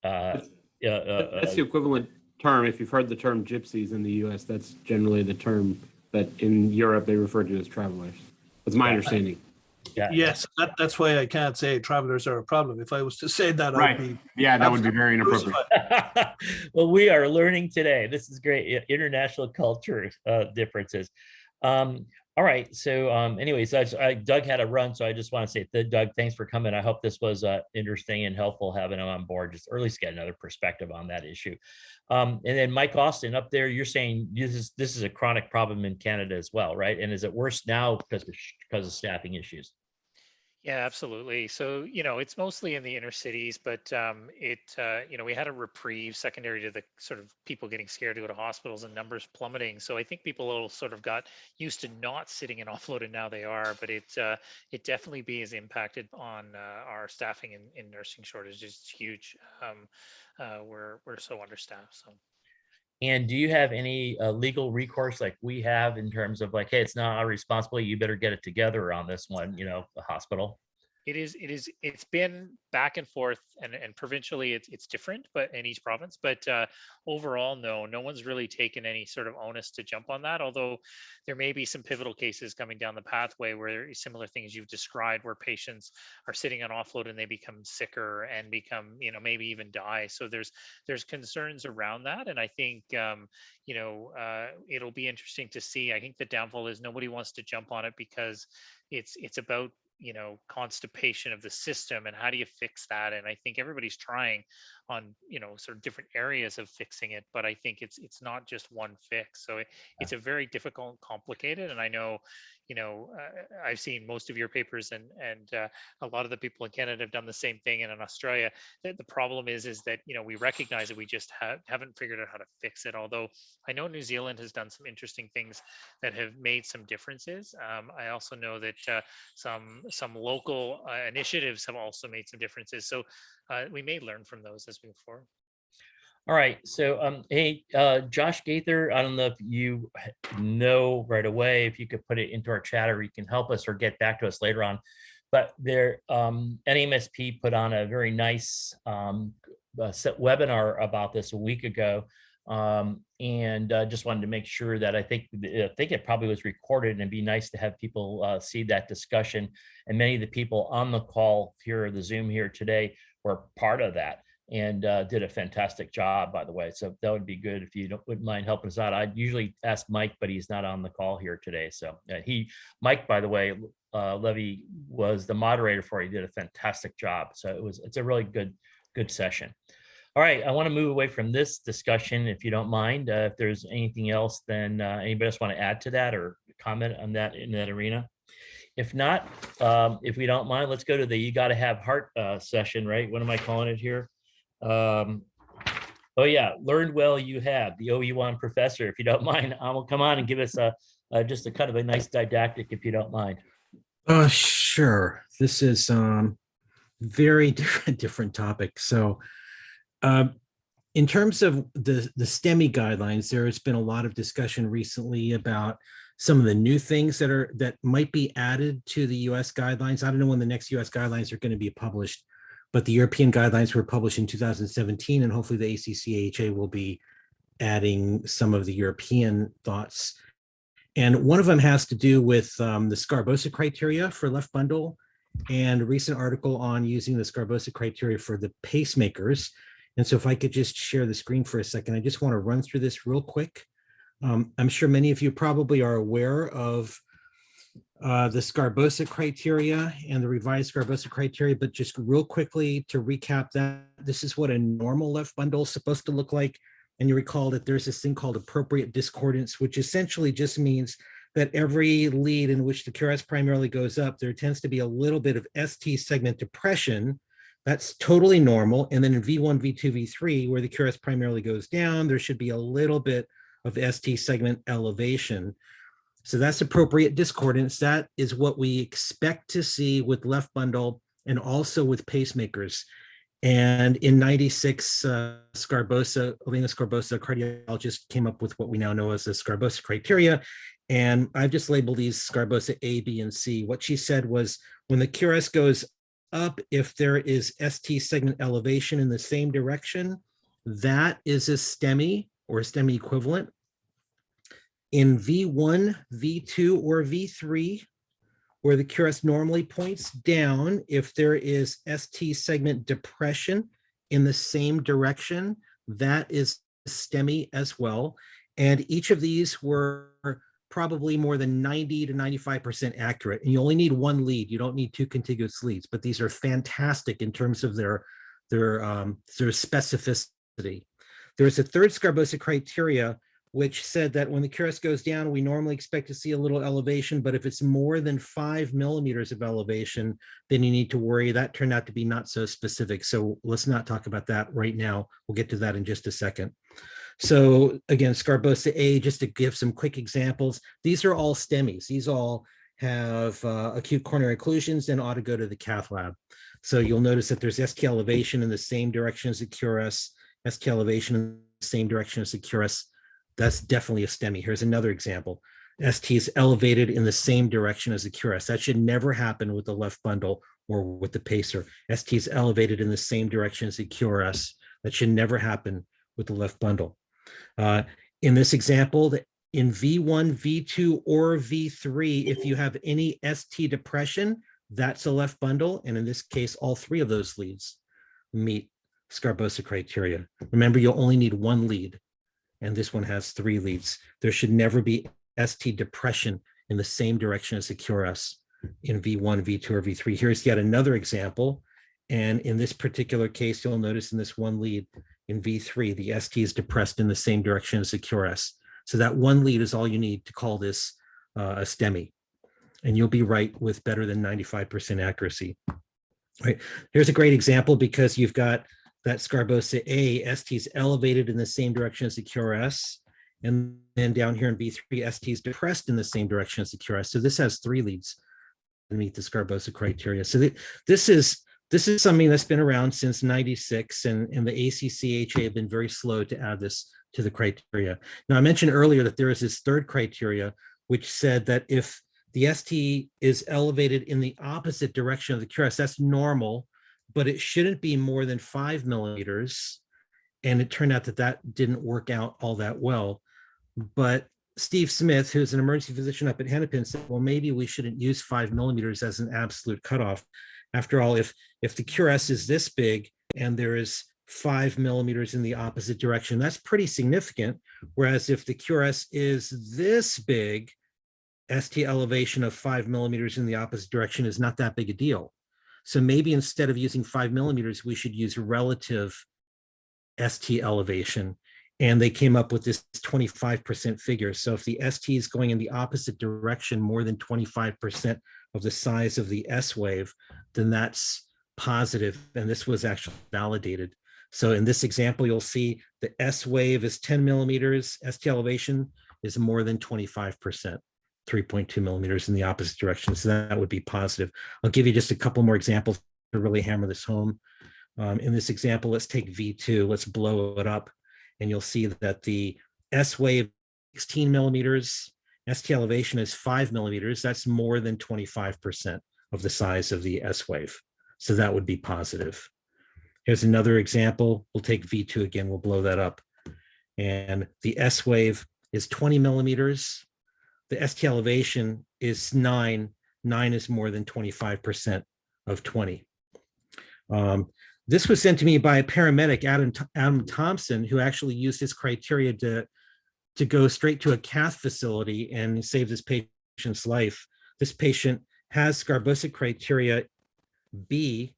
That's the equivalent term. If you've heard the term gypsies in the US, that's generally the term that in Europe they refer to as travelers. That's my understanding. Yeah. Yes, that's why I can't say travelers are a problem. If I was to say that, right. That would be very inappropriate. Well, we are learning today. This is great. International culture differences. All right. So anyways, Doug had a run. So I just want to say, Doug, thanks for coming. I hope this was interesting and helpful having him on board, just or at least get another perspective on that issue. And then Mike Austin up there, you're saying this is a chronic problem in Canada as well, right? And is it worse now because of staffing issues? Yeah, absolutely. So, it's mostly in the inner cities, but we had a reprieve secondary to the sort of people getting scared to go to hospitals and numbers plummeting. So I think people all sort of got used to not sitting in offload, and now they are. But it definitely is impacted on our staffing in nursing shortage. It's huge. We're so understaffed. So. And do you have any legal recourse like we have in terms of like, hey, it's not our responsibility, you better get it together on this one, the hospital? It's been back and forth, and provincially it's different, but in each province, but overall, no one's really taken any sort of onus to jump on that. Although there may be some pivotal cases coming down the pathway where similar things you've described, where patients are sitting on offload and they become sicker and become, maybe even die. So there's concerns around that. And I think, it'll be interesting to see. I think the downfall is nobody wants to jump on it because it's about constipation of the system, and how do you fix that? And I think everybody's trying on sort of different areas of fixing it, but I think it's not just one fix. So it's a very difficult, complicated, and I know I've seen most of your papers, and a lot of the people in Canada have done the same thing, and in Australia the problem is that we recognize that we just haven't figured out how to fix it. Although I know New Zealand has done some interesting things that have made some differences. I also know that some local initiatives have also made some differences. So we may learn from those as we move forward. All right, so hey, Josh Gaither, I don't know if you know right away, if you could put it into our chat or you can help us or get back to us later on. But there, NAMSP put on a very nice webinar about this a week ago. And just wanted to make sure that I think it probably was recorded, and it'd be nice to have people see that discussion. And many of the people on the call here, the Zoom here today, were part of that and did a fantastic job, by the way. So that would be good if you wouldn't mind helping us out. I'd usually ask Mike, but he's not on the call here today. So Mike, by the way, Levy was the moderator for it. He did a fantastic job. So it's a really good session. All right, I want to move away from this discussion, if you don't mind. If there's anything else, then anybody else want to add to that or comment on that in that arena? If not, if we don't mind, let's go to the You Gotta Have Heart session, right? What am I calling it here? Oh yeah, learned well you have, the OU1 professor. If you don't mind, will come on and give us just a kind of a nice didactic, if you don't mind. Sure. This is very different topic. So in terms of the STEMI guidelines, there has been a lot of discussion recently about some of the new things that might be added to the US guidelines. I don't know when the next US guidelines are going to be published, but the European guidelines were published in 2017, and hopefully the ACC/AHA will be adding some of the European thoughts. And one of them has to do with the Sgarbossa criteria for left bundle, and a recent article on using the Sgarbossa criteria for the pacemakers. And so if I could just share the screen for a second, I just want to run through this real quick. I'm sure many of you probably are aware of the Sgarbossa criteria and the revised Sgarbossa criteria, but just real quickly to recap that, this is what a normal left bundle is supposed to look like. And you recall that there's this thing called appropriate discordance, which essentially just means that every lead in which the QRS primarily goes up, there tends to be a little bit of ST segment depression. That's totally normal. And then in V1, V2, V3, where the QRS primarily goes down, there should be a little bit of ST segment elevation. So that's appropriate discordance. That is what we expect to see with left bundle and also with pacemakers. And in 96, Elena Sgarbossa, cardiologist, came up with what we now know as the Sgarbossa criteria. And I've just labeled these Sgarbossa A, B, and C. What she said was when the QRS goes up, if there is ST segment elevation in the same direction, that is a STEMI or a STEMI equivalent. In V1, V2, or V3, where the QRS normally points down, if there is ST segment depression in the same direction, that is STEMI as well. And each of these were probably more than 90 to 95% accurate. And you only need one lead. You don't need two contiguous leads, but these are fantastic in terms of their specificity. There's a third Sgarbossa criteria, which said that when the QRS goes down, we normally expect to see a little elevation, but if it's more than 5 millimeters of elevation, then you need to worry. That turned out to be not so specific. So let's not talk about that right now. We'll get to that in just a second. So again, Sgarbossa A, just to give some quick examples, these are all STEMIs. These all have acute coronary occlusions and ought to go to the cath lab. So you'll notice that there's ST elevation in the same direction as the QRS, ST elevation in the same direction as the QRS. That's definitely a STEMI. Here's another example. ST is elevated in the same direction as the QRS. That should never happen with the left bundle or with the pacer. ST is elevated in the same direction as the QRS. That should never happen with the left bundle. In this example, in V1, V2, or V3, if you have any ST depression, that's a left bundle. And in this case, all three of those leads meet Sgarbossa criteria. Remember, you'll only need one lead, and this one has 3 leads. There should never be ST depression in the same direction as the QRS in V1, V2, or V3. Here's yet another example. And in this particular case, you'll notice in this one lead in V3, the ST is depressed in the same direction as the QRS. So that one lead is all you need to call this a STEMI. And you'll be right with better than 95% accuracy. Right. Here's a great example because you've got that Sgarbossa A, ST is elevated in the same direction as the QRS. And then down here in V3, ST is depressed in the same direction as the QRS. So this has 3 leads to meet the Sgarbossa criteria. So this this is something that's been around since 96, and the ACCHA have been very slow to add this to the criteria. Now, I mentioned earlier that there is this third criteria, which said that if the ST is elevated in the opposite direction of the QRS, that's normal, but it shouldn't be more than 5 millimeters. And it turned out that that didn't work out all that well. But Steve Smith, who's an emergency physician up at Hennepin, said, well, maybe we shouldn't use 5 millimeters as an absolute cutoff. After all, if the QRS is this big and there is 5 millimeters in the opposite direction, that's pretty significant. Whereas if the QRS is this big, ST elevation of 5 millimeters in the opposite direction is not that big a deal. So maybe instead of using 5 millimeters, we should use relative ST elevation. And they came up with this 25% figure. So if the ST is going in the opposite direction more than 25% of the size of the S wave, then that's positive. And this was actually validated. So in this example, you'll see the S wave is 10 millimeters, ST elevation is more than 25%, 3.2 millimeters in the opposite direction. So that would be positive. I'll give you just a couple more examples to really hammer this home. In this example, let's take V2, let's blow it up, and you'll see that the S wave 16 millimeters, ST elevation is 5 millimeters. That's more than 25% of the size of the S wave. So that would be positive. Here's another example. We'll take V2 again, we'll blow that up. And the S wave is 20 millimeters. The ST elevation is 9. 9 is more than 25% of 20. This was sent to me by a paramedic, Adam Thompson, who actually used this criteria to go straight to a cath facility and save this patient's life. This patient has Scarbosa criteria B.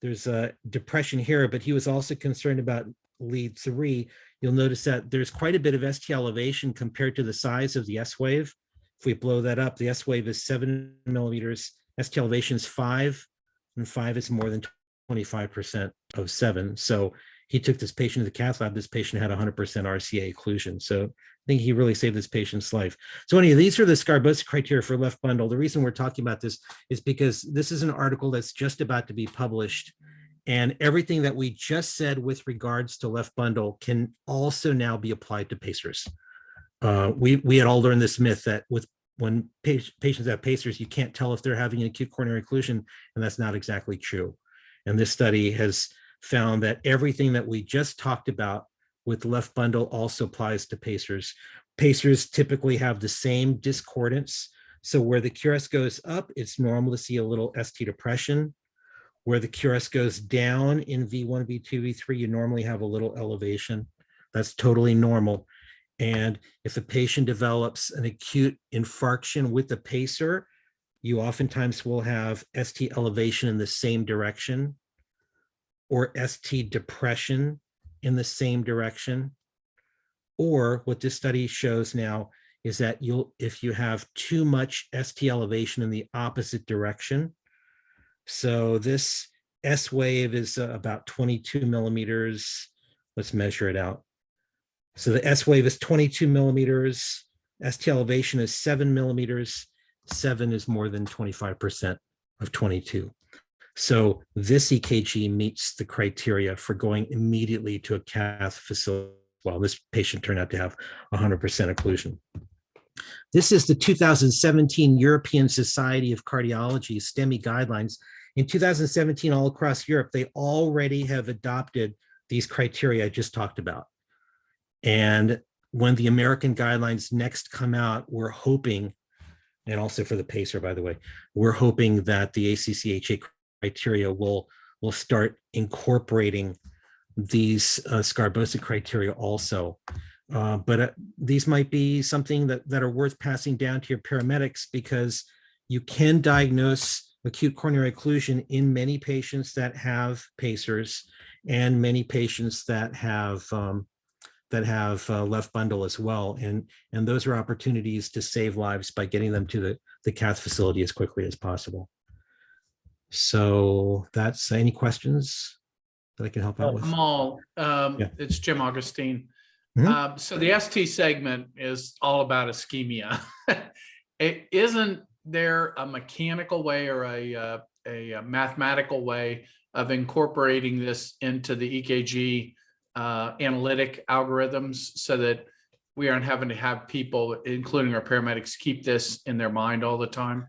There's a depression here, but he was also concerned about lead 3. You'll notice that there's quite a bit of ST elevation compared to the size of the S wave. If we blow that up, the S wave is 7 millimeters, ST elevation is 5, and 5 is more than 25% of 7. So he took this patient to the cath lab. This patient had 100% RCA occlusion. So I think he really saved this patient's life. So anyway, these are the Scarbosa criteria for left bundle. The reason we're talking about this is because this is an article that's just about to be published. And everything that we just said with regards to left bundle can also now be applied to pacers. We had all learned this myth that when patients have pacers, you can't tell if they're having an acute coronary occlusion, and that's not exactly true. And this study has found that everything that we just talked about with left bundle also applies to pacers. Pacers typically have the same discordance. So where the QRS goes up, it's normal to see a little ST depression. Where the QRS goes down in V1, V2, V3, you normally have a little elevation. That's totally normal. And if a patient develops an acute infarction with the pacer, you oftentimes will have ST elevation in the same direction or ST depression in the same direction. Or what this study shows now is that if you have too much ST elevation in the opposite direction, so this S wave is about 22 millimeters. Let's measure it out. So the S wave is 22 millimeters. ST elevation is 7 millimeters. 7 is more than 25% of 22. So this EKG meets the criteria for going immediately to a cath facility. Well, this patient turned out to have 100% occlusion. This is the 2017 European Society of Cardiology STEMI guidelines. In 2017, all across Europe, they already have adopted these criteria I just talked about. And when the American guidelines next come out, we're hoping, and also for the pacer, by the way, we're hoping that the ACCHA criteria will start incorporating these Scarbosa criteria also. But these might be something that are worth passing down to your paramedics, because you can diagnose acute coronary occlusion in many patients that have pacers and many patients that have left bundle as well. And those are opportunities to save lives by getting them to the cath facility as quickly as possible. So that's any questions that I can help out with? Amal, it's Jim Augustine. So the ST segment is all about ischemia. Isn't there a mechanical way or a a mathematical way of incorporating this into the EKG analytic algorithms so that we aren't having to have people, including our paramedics, keep this in their mind all the time?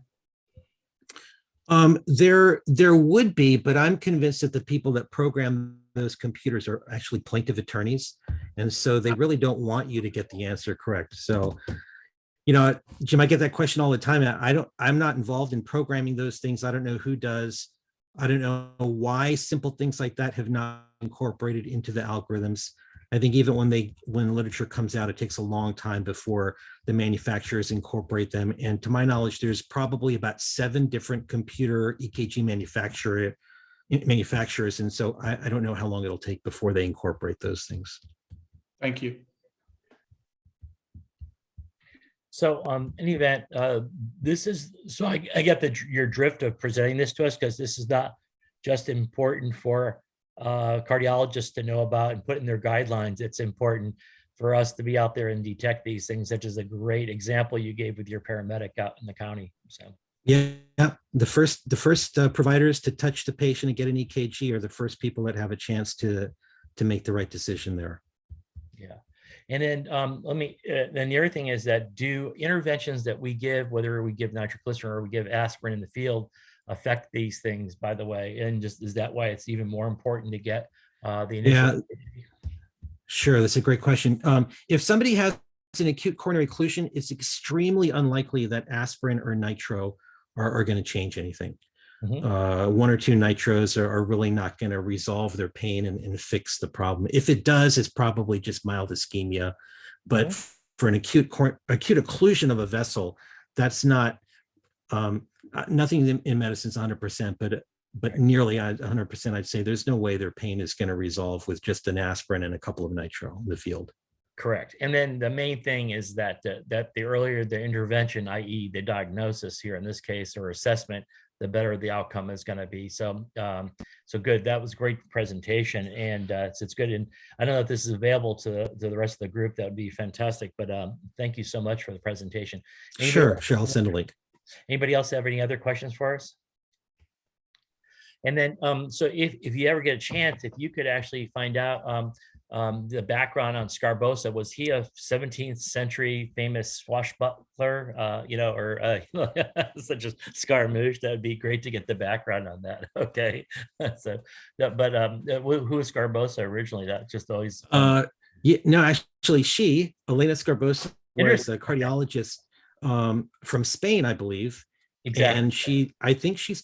There would be, but I'm convinced that the people that program those computers are actually plaintiff attorneys. And so they really don't want you to get the answer correct. So, you know, Jim, I get that question all the time. I'm not involved in programming those things. I don't know who does. I don't know why simple things like that have not incorporated into the algorithms. I think even when literature comes out, it takes a long time before the manufacturers incorporate them. And to my knowledge, there's probably about 7 different computer EKG manufacturers. And so I don't know how long it'll take before they incorporate those things. Thank you. So in any event, this is, so I get your drift of presenting this to us, because this is not just important for cardiologists to know about and put in their guidelines. It's important for us to be out there and detect these things, such as a great example you gave with your paramedic out in the county. So yeah, the first providers to touch the patient and get an EKG are the first people that have a chance to make the right decision there. Yeah. And then then the other thing is that, do interventions that we give, whether we give nitroglycerin or we give aspirin in the field, affect these things, by the way? And just, is that why it's even more important to get the initial? Yeah, sure. That's a great question. If somebody has an acute coronary occlusion, it's extremely unlikely that aspirin or nitro are going to change anything. Mm-hmm. 1 or 2 nitros are really not going to resolve their pain and fix the problem. If it does, it's probably just mild ischemia. But mm-hmm. for an acute occlusion of a vessel, that's not, nothing in medicine is 100%, but nearly 100%, I'd say there's no way their pain is going to resolve with just an aspirin and a couple of nitro in the field. Correct. And then the main thing is that the earlier the intervention, i.e. the diagnosis here in this case, or assessment, the better the outcome is going to be. So, so good. That was a great presentation, and it's good. And I don't know if this is available to the rest of the group. That would be fantastic. But thank you so much for the presentation. Sure. I'll send a link. Anybody else have any other questions for us? And then, so if you ever get a chance, if you could actually find out the background on Sgarbossa, was he a 17th century famous swashbuckler, or such as Scaramouche? That would be great to get the background on that. Okay. So, but who was Sgarbossa originally? That just always. Yeah, no, actually, Elena Sgarbossa was a cardiologist from Spain, I believe. Exactly. And I think she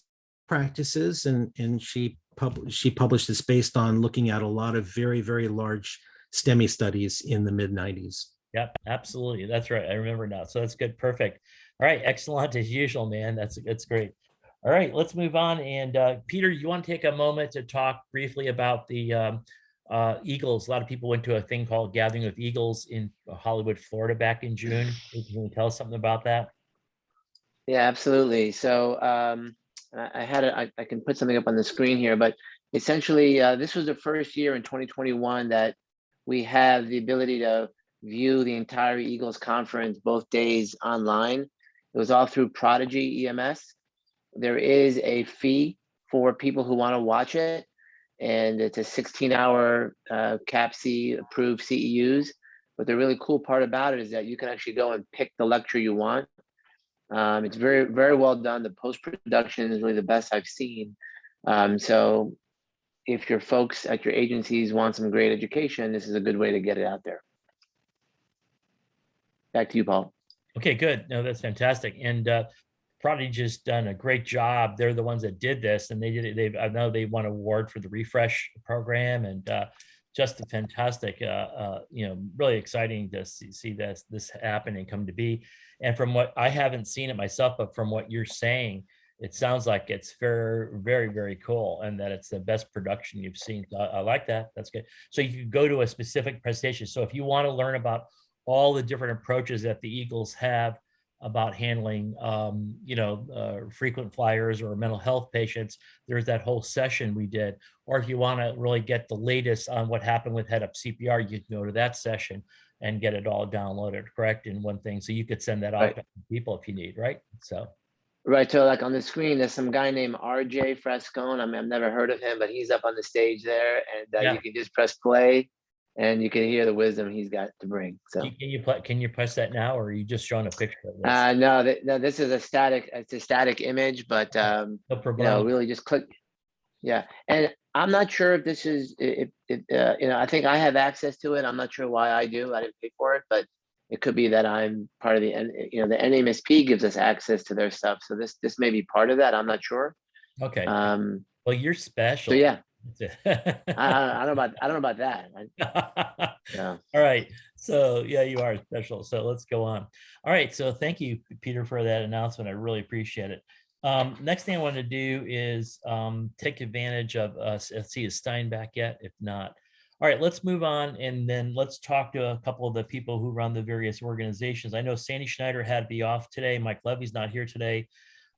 practices and she published this based on looking at a lot of very, very large STEMI studies in the mid-90s. Yep, absolutely. That's right. I remember now. So that's good. Perfect. All right. Excellent as usual, man. That's great. All right, let's move on. And Peter, you want to take a moment to talk briefly about the Eagles? A lot of people went to a thing called Gathering with Eagles in Hollywood, Florida back in June. Can you tell us something about that? Yeah, absolutely. So I can put something up on the screen here, but essentially this was the first year in 2021 that we have the ability to view the entire Eagles conference both days online. It was all through Prodigy EMS. There is a fee for people who want to watch it, and it's a 16-hour CAPC approved CEUs. But the really cool part about it is that you can actually go and pick the lecture you want. It's very, very well done. The post-production is really the best I've seen. So if your folks at your agencies want some great education, this is a good way to get it out there. Back to you, Paul. Okay, good. No, that's fantastic. And Prodigy just done a great job. They're the ones that did this, and I know they won an award for the refresh program, and just a fantastic, really exciting to see this happen and come to be. And from what I haven't seen it myself, but from what you're saying, it sounds like it's very, very, very cool, and that it's the best production you've seen. So I like that. That's good. So you could go to a specific presentation. So if you want to learn about all the different approaches that the Eagles have about handling, frequent flyers or mental health patients, there's that whole session we did. Or if you want to really get the latest on what happened with Head Up CPR, you can go to that session and get it all downloaded, correct, in one thing. So you could send that out to people if you need, right? So. Right, so like on the screen, there's some guy named RJ Frescone. I mean, I've never heard of him, but he's up on the stage there, and Yeah. you can just press play, and you can hear the wisdom he's got to bring. So, Can you press that now, or are you just showing a picture of this? no, no, this is a static. It's a static image, but No you know, problem. really just click. Yeah, and I'm not sure if this is you know, I think I have access to it. I'm not sure why I do. I didn't pay for it, but it could be that I'm part of the you know, the NMSP gives us access to their stuff. So this may be part of that. I'm not sure. Okay. Well, you're special. So yeah, I don't know about that. Yeah. All right. So yeah, you are special. So let's go on. All right. So thank you, Peter, for that announcement. I really appreciate it. Next thing I want to do is take advantage of let's see, is Stein back yet? If not, all right, let's move on, and then let's talk to a couple of the people who run the various organizations. I know Sandy Schneider had to be off today. Mike Levy's not here today.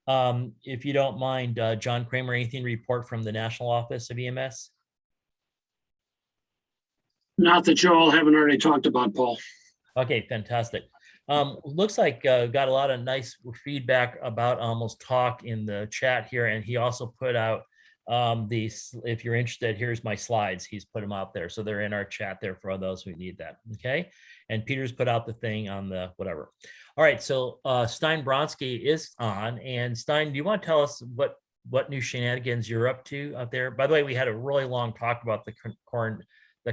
If you don't mind, John Kramer, anything to report from the National Office of EMS? Not that you all haven't already talked about, Paul. Okay, fantastic. Looks like got a lot of nice feedback about Almost Talk in the chat here, and he also put out these, if you're interested, here's my slides. He's put them out there, so they're in our chat there for those who need that. Okay, and Peter's put out the thing on the whatever. All right, so Stein Bronski is on, and Stein, do you want to tell us what new shenanigans you're up to out there? By the way, we had a really long talk about the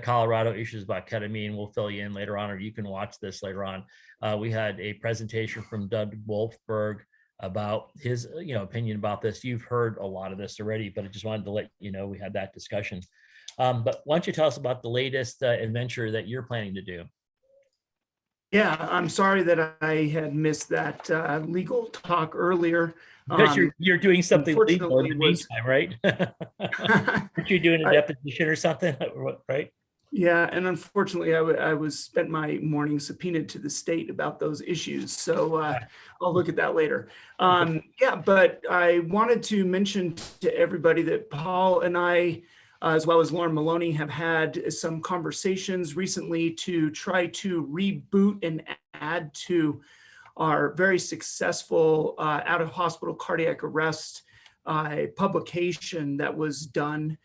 Colorado issues about ketamine. We'll fill you in later on, or you can watch this later on. We had a presentation from Doug Wolfberg about his opinion about this. You've heard a lot of this already, but I just wanted to let you know we had that discussion. But why don't you tell us about the latest adventure that you're planning to do? Yeah, I'm sorry that I had missed that legal talk earlier. Because you're doing something legal in the meantime, right? Aren't you doing a deposition or something, right? Yeah, and unfortunately, I was spent my morning subpoenaed to the state about those issues. So I'll look at that later. Yeah, but I wanted to mention to everybody that Paul and I, as well as Lauren Maloney, have had some conversations recently to try to reboot and add to our very successful out-of-hospital cardiac arrest publication that was done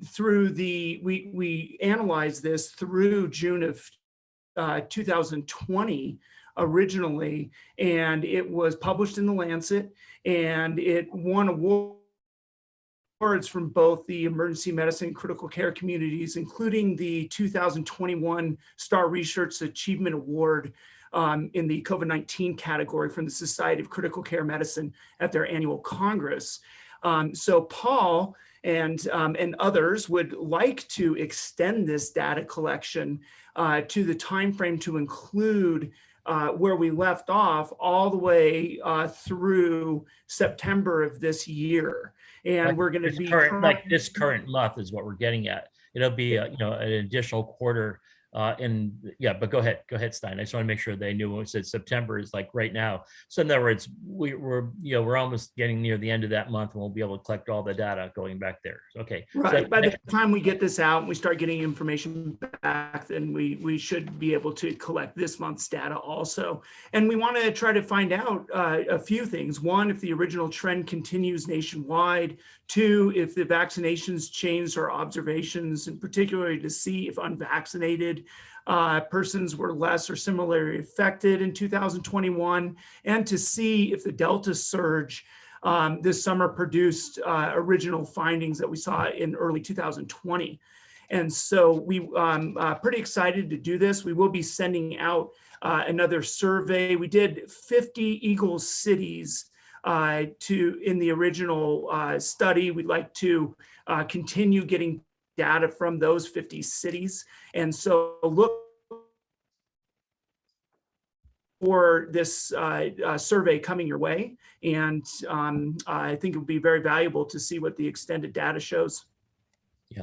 through we analyzed this through June of 2020 originally, and it was published in the Lancet, and it won awards from both the emergency medicine and critical care communities, including the 2021 Star Research Achievement Award in the COVID-19 category from the Society of Critical Care Medicine at their annual Congress. So Paul and others would like to extend this data collection to the time frame to include where we left off all the way through September of this year. And like we're going to be like this current month is what we're getting at. It'll be an additional quarter. Yeah, but go ahead, Stein. I just want to make sure they knew when we said September is like right now. So in other words, we're almost getting near the end of that month, and we'll be able to collect all the data going back there. Okay. Right. So, by the time we get this out and we start getting information back, then we should be able to collect this month's data also. And we want to try to find out a few things. One, if the original trend continues nationwide. Two, if the vaccinations changed our observations, and particularly to see if unvaccinated persons were less or similarly affected in 2021, and to see if the Delta surge this summer produced original findings that we saw in early 2020. And so we pretty excited to do this. We will be sending out another survey. We did 50 Eagle cities in the original study. We'd like to continue getting data from those 50 cities. And so look for this survey coming your way. And I think it would be very valuable to see what the extended data shows. Yeah.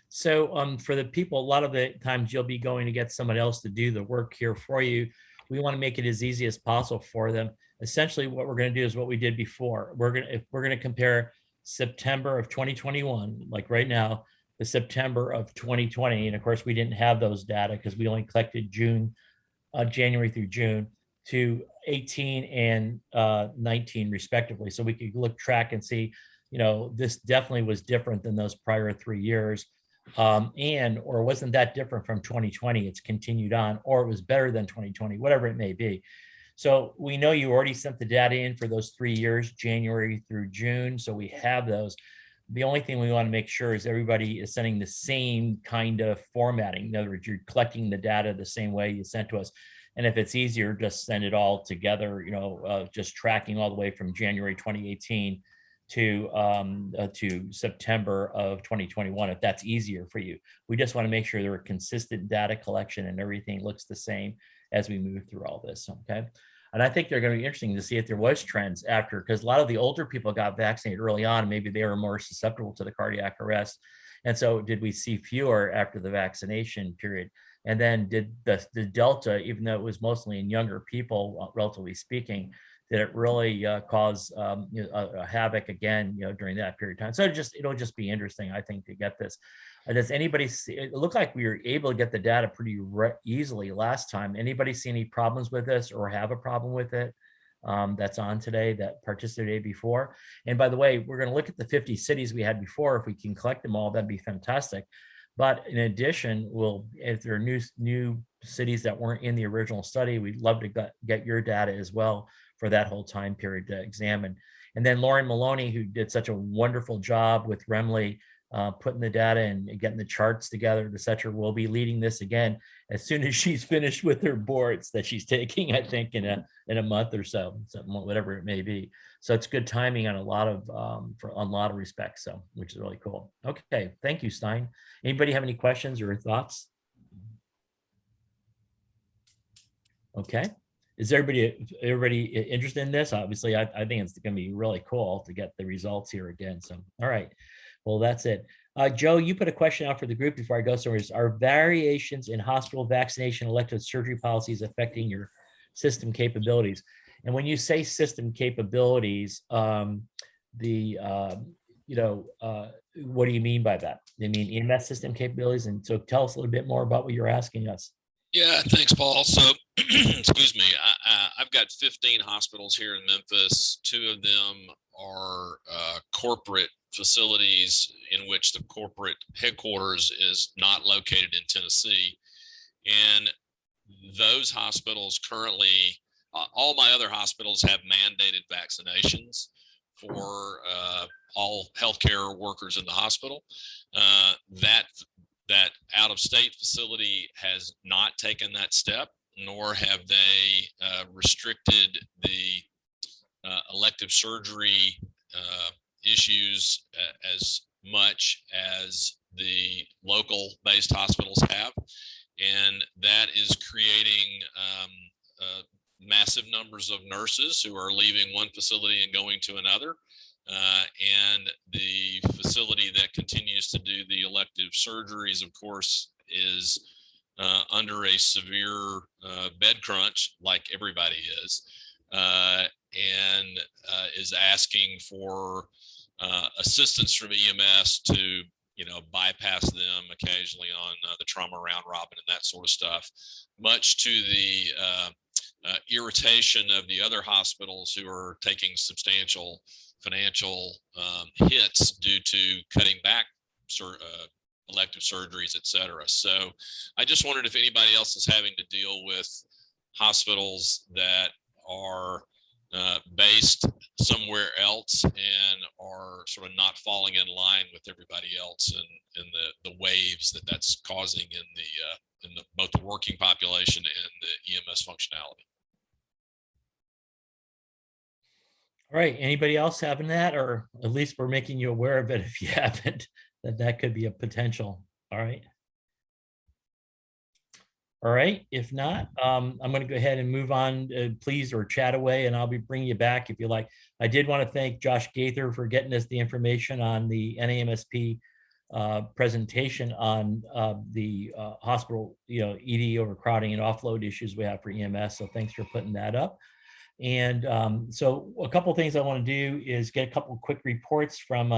So for the people, a lot of the times you'll be going to get someone else to do the work here for you. We want to make it as easy as possible for them. Essentially, what we're going to do is what we did before. If we're going to compare September of 2021, like right now, the September of 2020, and of course we didn't have those data because we only collected January through June, to 18 and 19 respectively. So we could look, track and see, this definitely was different than those prior 3 years. Or wasn't that different from 2020? It's continued on, or it was better than 2020, whatever it may be. So we know you already sent the data in for those 3 years, January through June. So we have those. The only thing we want to make sure is everybody is sending the same kind of formatting. In other words, you're collecting the data the same way you sent to us. And if it's easier, just send it all together, just tracking all the way from January 2018 to September of 2021, if that's easier for you. We just want to make sure there are consistent data collection and everything looks the same as we move through all this, okay? And I think they're going to be interesting to see if there was trends after, because a lot of the older people got vaccinated early on, maybe they were more susceptible to the cardiac arrest. And so did we see fewer after the vaccination period? And then did the Delta, even though it was mostly in younger people, relatively speaking, did it really cause a havoc again, during that period of time? So it'll just be interesting, I think, to get this. Does anybody see? It looked like we were able to get the data pretty easily last time. Anybody see any problems with this or have a problem with it that's on today that participated before? And by the way, we're going to look at the 50 cities we had before. If we can collect them all, that'd be fantastic. But in addition, if there are new cities that weren't in the original study, we'd love to get your data as well for that whole time period to examine. And then Lauren Maloney, who did such a wonderful job with Remley, putting the data and getting the charts together, etc., will be leading this again as soon as she's finished with her boards that she's taking, I think, in a month or so, whatever it may be. So it's good timing on a lot of respects, so which is really cool. Okay, thank you, Stein. Anybody have any questions or thoughts? Okay. Is everybody interested in this? Obviously, I think it's going to be really cool to get the results here again. So, all right. Well, that's it. Joe, you put a question out for the group before I go somewhere. Are variations in hospital vaccination elective surgery policies affecting your system capabilities? And when you say system capabilities, what do you mean by that? They mean EMS system capabilities? And so tell us a little bit more about what you're asking us. Yeah, thanks, Paul. So, excuse me, I've got 15 hospitals here in Memphis. 2 of them are corporate facilities in which the corporate headquarters is not located in Tennessee. And those hospitals currently, all my other hospitals have mandated vaccinations for all healthcare workers in the hospital. That out-of-state facility has not taken that step, nor have they restricted the elective surgery issues as much as the local based hospitals have. And that is creating massive numbers of nurses who are leaving one facility and going to another. And the facility that continues to do the elective surgeries, of course, is under a severe bed crunch, like everybody is, and is asking for assistance from EMS to, bypass them occasionally on the trauma round robin and that sort of stuff, much to the irritation of the other hospitals who are taking substantial financial hits due to cutting back elective surgeries, et cetera. So I just wondered if anybody else is having to deal with hospitals that are based somewhere else and are sort of not falling in line with everybody else, and the waves that's causing in both the working population and the EMS functionality. All right, anybody else having that, or at least we're making you aware of it if you haven't, that could be a potential. All right. All right, if not, I'm going to go ahead and move on, please, or chat away, and I'll be bringing you back if you like. I did want to thank Josh Gaither for getting us the information on the NAMSP presentation on the hospital, ED overcrowding and offload issues we have for EMS. So thanks for putting that up. And so a couple of things I want to do is get a couple of quick reports from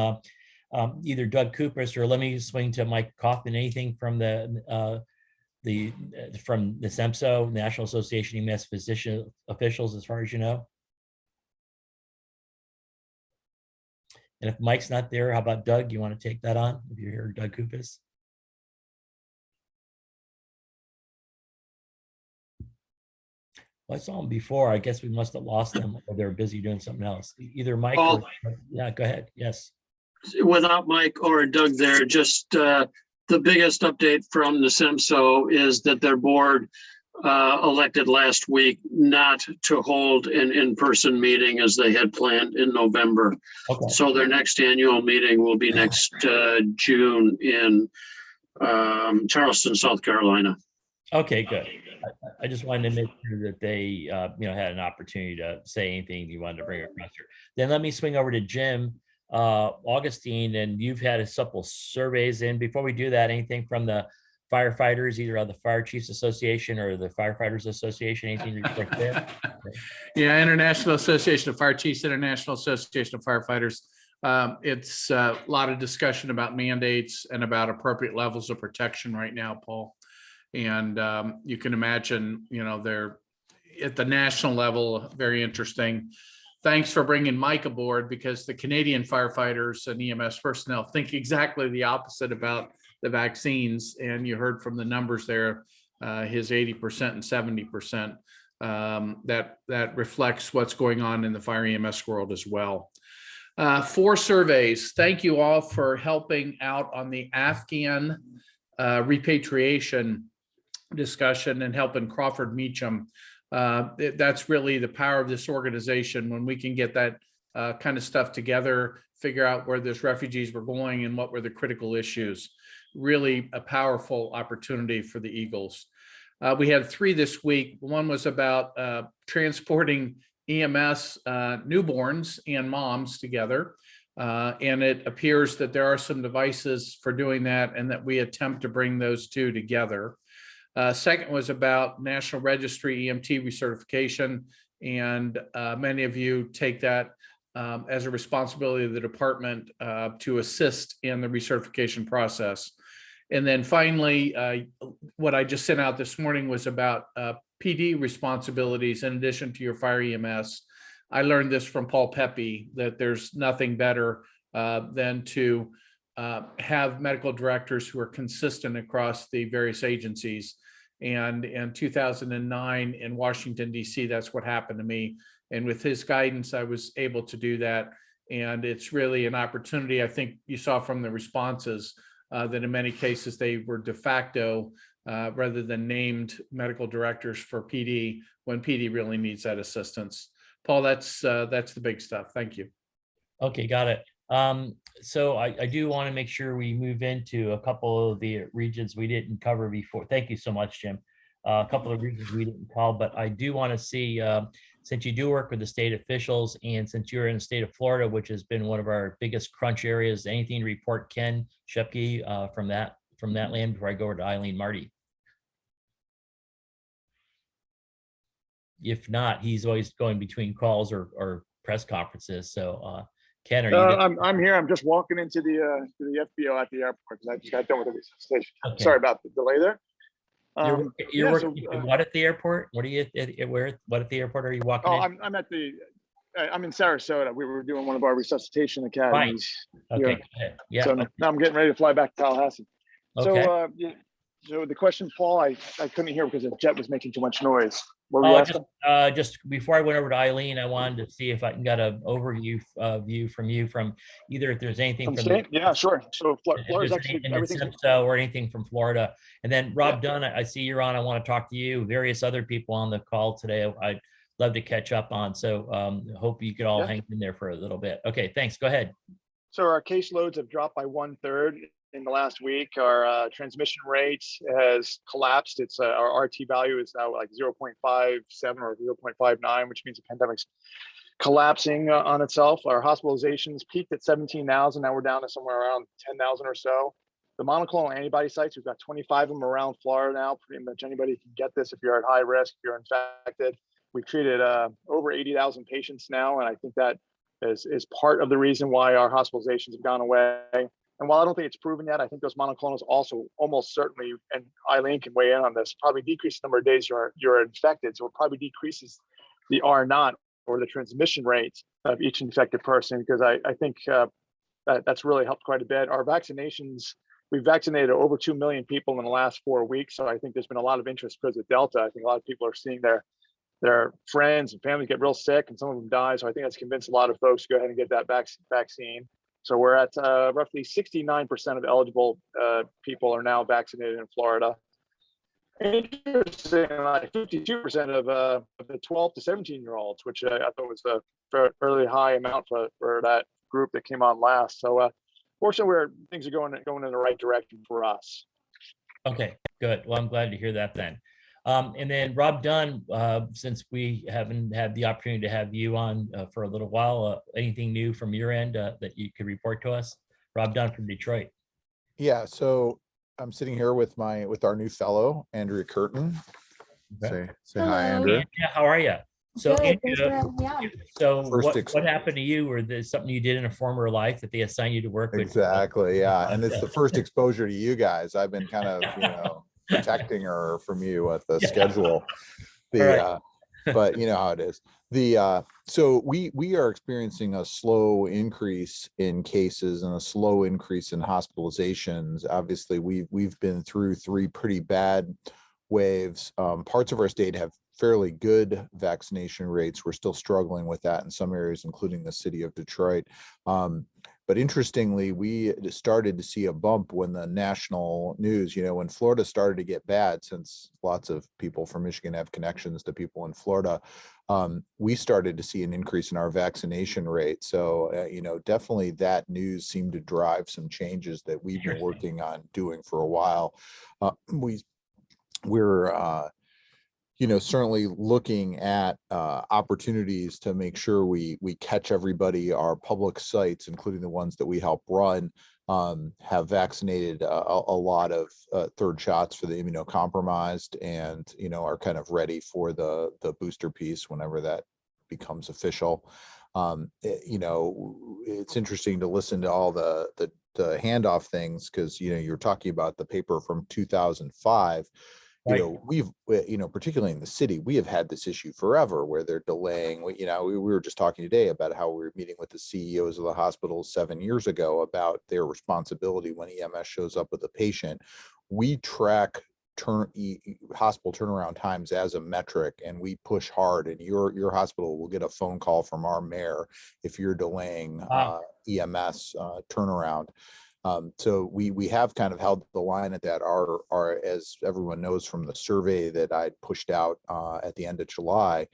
either Doug Kupris, or let me swing to Mike Kaufman. Anything from the from the SEMSO, National Association of EMS Physician Officials, as far as you know? And if Mike's not there, how about Doug? You want to take that on? If you're here, Doug Kupis. Well, I saw them before. I guess we must have lost them, or they're busy doing something else. Either Mike or, yeah, go ahead. Yes. Without Mike or Doug there, just the biggest update from the SEMSO is that their board elected last week not to hold an in-person meeting as they had planned in November. Okay. So their next annual meeting will be next June in Charleston, South Carolina. Okay, good. I just wanted to make sure that they, had an opportunity to say anything you wanted to bring across here. Then let me swing over to Jim Augustine, and you've had a couple surveys in. Before we do that, anything from the firefighters, either on the Fire Chiefs Association or the Firefighters Association, anything to report there? Yeah, International Association of Fire Chiefs, International Association of Firefighters. It's a lot of discussion about mandates and about appropriate levels of protection right now, Paul. And you can imagine, they're at the national level, very interesting. Thanks for bringing Mike aboard, because the Canadian firefighters and EMS personnel think exactly the opposite about the vaccines. And you heard from the numbers there, his 80% and 70%. That reflects what's going on in the fire EMS world as well. 4 surveys. Thank you all for helping out on the Afghan repatriation discussion and helping Crawford Meacham. That's really the power of this organization, when we can get that kind of stuff together, figure out where those refugees were going and what were the critical issues. Really a powerful opportunity for the Eagles. We had 3 this week. One was about transporting EMS newborns and moms together. And it appears that there are some devices for doing that, and that we attempt to bring those 2 together. Second was about National Registry EMT recertification, and many of you take that as a responsibility of the department to assist in the recertification process. And then finally, what I just sent out this morning was about PD responsibilities in addition to your fire EMS. I learned this from Paul Pepe, that there's nothing better than to have medical directors who are consistent across the various agencies. And in 2009 in Washington, D.C., that's what happened to me. And with his guidance, I was able to do that. And it's really an opportunity. I think you saw from the responses that in many cases they were de facto rather than named medical directors for PD, when PD really needs that assistance. Paul, that's the big stuff. Thank you. Okay, got it. So I do want to make sure we move into a couple of the regions we didn't cover before. Thank you so much, Jim. A couple of regions we didn't call, but I do want to see, since you do work with the state officials, and since you're in the state of Florida, which has been one of our biggest crunch areas, anything to report, Ken Shepke, from that land before I go over to Eileen Marty? If not, he's always going between calls or press conferences. So Ken, are you there? I'm here. I'm just walking into the FBO at the airport because I just got done with the resuscitation. Okay. Sorry about the delay there. You're working what at the airport? What are you what at the airport are you walking in? I'm in Sarasota. We were doing one of our resuscitation academies. Right. Okay. Here. Yeah. So now I'm getting ready to fly back to Tallahassee. Okay. So the question, Paul, I couldn't hear because the jet was making too much noise. What were you asking? Just before I went over to Eileen, I wanted to see if I can get an overview view from you from either if there's anything from the, yeah, sure. So Florida's actually everything or anything from Florida. And then Rob Dunn, I see you're on. I want to talk to you. Various other people on the call today. I'd love to catch up on. So hope you could all hang in there for a little bit. Okay, thanks. Go ahead. So our caseloads have dropped by 1/3 in the last week. Our transmission rate has collapsed. It's our RT value is now like 0.57 or 0.59, which means the pandemic's collapsing on itself. Our hospitalizations peaked at 17,000. Now we're down to somewhere around 10,000 or so. The monoclonal antibody sites, we've got 25 of them around Florida now. Pretty much anybody can get this if you're at high risk, if you're infected. We've treated over 80,000 patients now, and I think that is part of the reason why our hospitalizations have gone away. And while I don't think it's proven yet, I think those monoclonals also almost certainly, and Eileen can weigh in on this, probably decrease the number of days you're infected. So it probably decreases the R naught or the transmission rate of each infected person, because I think that's really helped quite a bit. Our vaccinations, we've vaccinated over 2 million people in the last 4 weeks. So I think there's been a lot of interest because of Delta. I think a lot of people are seeing their friends and family get real sick and some of them die. So I think that's convinced a lot of folks to go ahead and get that vaccine. So we're at roughly 69% of eligible people are now vaccinated in Florida. Interesting, like 52% of the 12 to 17-year-olds, which I thought was a fairly high amount for that group that came on last. So fortunately, things are going in the right direction for us. Okay, good. Well, I'm glad to hear that then. And then Rob Dunn, since we haven't had the opportunity to have you on for a little while, anything new from your end that you could report to us? Rob Dunn from Detroit. Yeah, so I'm sitting here with our new fellow, Andrea Curtin. Okay. Say hi, Andrea. Yeah, how are you? So, Good, Andrea, thanks for having me on. so First what happened to you, or there's something you did in a former life that they assigned you to work with? Exactly, yeah, and it's the first exposure to you guys. I've been kind of, protecting her from you at the schedule. But you know how it is. So we are experiencing a slow increase in cases and a slow increase in hospitalizations. Obviously, we've been through 3 pretty bad waves. Parts of our state have fairly good vaccination rates. We're still struggling with that in some areas, including the city of Detroit. But interestingly, we started to see a bump when the national news, when Florida started to get bad, since lots of people from Michigan have connections to people in Florida, we started to see an increase in our vaccination rate. So, definitely that news seemed to drive some changes that we've been working on doing for a while. We're certainly looking at opportunities to make sure we catch everybody. Our public sites, including the ones that we help run, have vaccinated a lot of third shots for the immunocompromised, and are kind of ready for the booster piece whenever that becomes official. It's interesting to listen to all the handoff things, because you're talking about the paper from 2005. We've, particularly in the city, we have had this issue forever where they're delaying. We were just talking today about how we were meeting with the CEOs of the hospitals 7 years ago about their responsibility when EMS shows up with a patient. We track hospital turnaround times as a metric, and we push hard, and your hospital will get a phone call from our mayor if you're delaying EMS turnaround. So we have kind of held the line at that. Our as everyone knows from the survey that I pushed out at the end of July,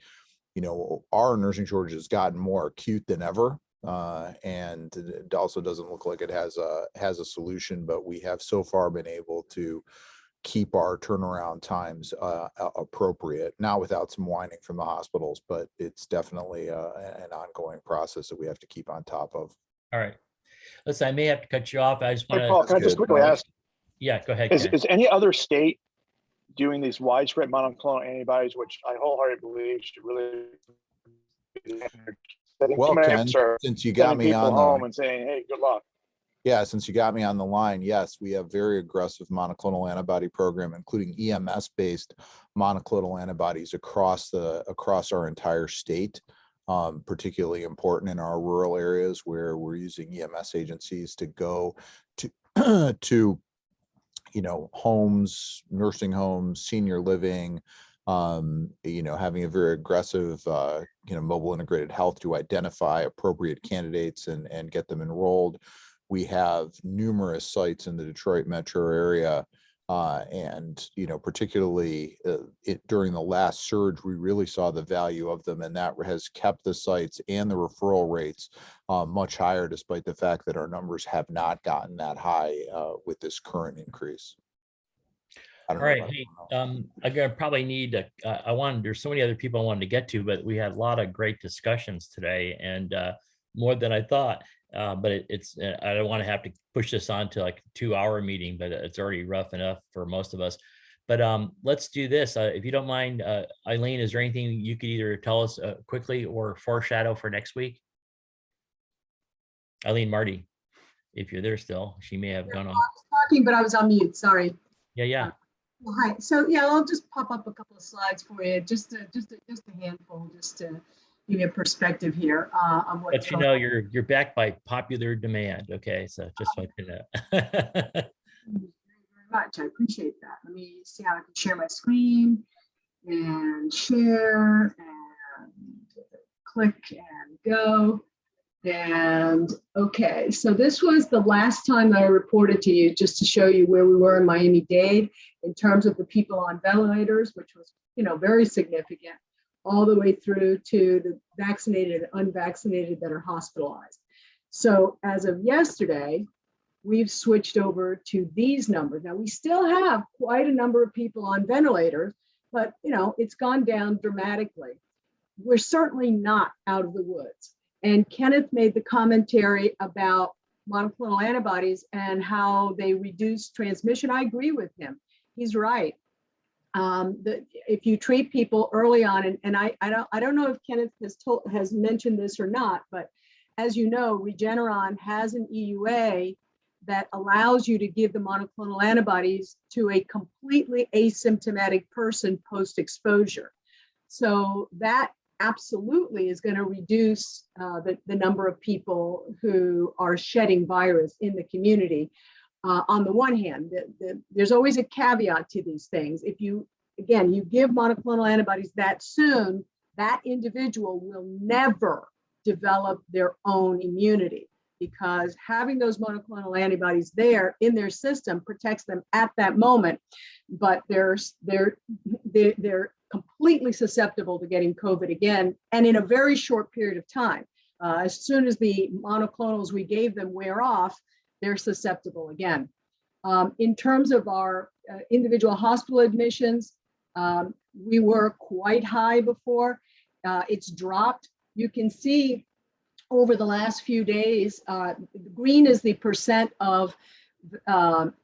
our nursing shortage has gotten more acute than ever, and it also doesn't look like it has a solution. But we have so far been able to keep our turnaround times appropriate, not without some whining from the hospitals, but it's definitely an ongoing process that we have to keep on top of. All right. Listen, I may have to cut you off. I just want to. Paul, can I just quickly ask? Yeah, go ahead. Is any other state doing these widespread monoclonal antibodies, which I wholeheartedly believe should really be well, Ken, since you got me on home and saying, "Hey, good luck." Yeah, since you got me on the line, yes, we have very aggressive monoclonal antibody program, including EMS-based monoclonal antibodies across our entire state. Particularly important in our rural areas where we're using EMS agencies to go to homes, nursing homes, senior living, having a very aggressive mobile integrated health to identify appropriate candidates and get them enrolled. We have numerous sites in the Detroit metro area. And particularly during the last surge, we really saw the value of them, and that has kept the sites and the referral rates much higher, despite the fact that our numbers have not gotten that high with this current increase. All right, hey, I'm gonna probably need there's so many other people I wanted to get to, but we had a lot of great discussions today, and more than I thought. But I don't want to have to push this on to like a 2-hour meeting, but it's already rough enough for most of us. But let's do this. If you don't mind, Eileen, is there anything you could either tell us quickly or foreshadow for next week? Eileen Marty. if you're there still. She may have gone on. Talking, but I was on mute, sorry. Yeah. Well, hi, so yeah, I'll just pop up a couple of slides for you, just a handful, just to give you a perspective here on what's But you know, you're backed by popular demand. Okay, so just so you know. Very much. I appreciate that. Let me see how I can share my screen and share and click and go. And okay, so this was the last time I reported to you, just to show you where we were in Miami-Dade in terms of the people on ventilators, which was, you know, very significant, all the way through to the vaccinated and unvaccinated that are hospitalized. So as of yesterday, we've switched over to these numbers. Now, we still have quite a number of people on ventilators, but, you know, it's gone down dramatically. We're certainly not out of the woods. And Kenneth made the commentary about monoclonal antibodies and how they reduce transmission. I agree with him. He's right. If you treat people early on, and I don't know if Kenneth has mentioned this or not, but as you know, Regeneron has an EUA that allows you to give the monoclonal antibodies to a completely asymptomatic person post-exposure. So that absolutely is going to reduce the number of people who are shedding virus in the community. On the one hand, there's always a caveat to these things. If you give monoclonal antibodies that soon, that individual will never develop their own immunity, because having those monoclonal antibodies there in their system protects them at that moment, but they're completely susceptible to getting COVID again, and in a very short period of time. As soon as the monoclonals we gave them wear off, they're susceptible again. In terms of our individual hospital admissions, we were quite high before. It's dropped. You can see over the last few days, green is the percent of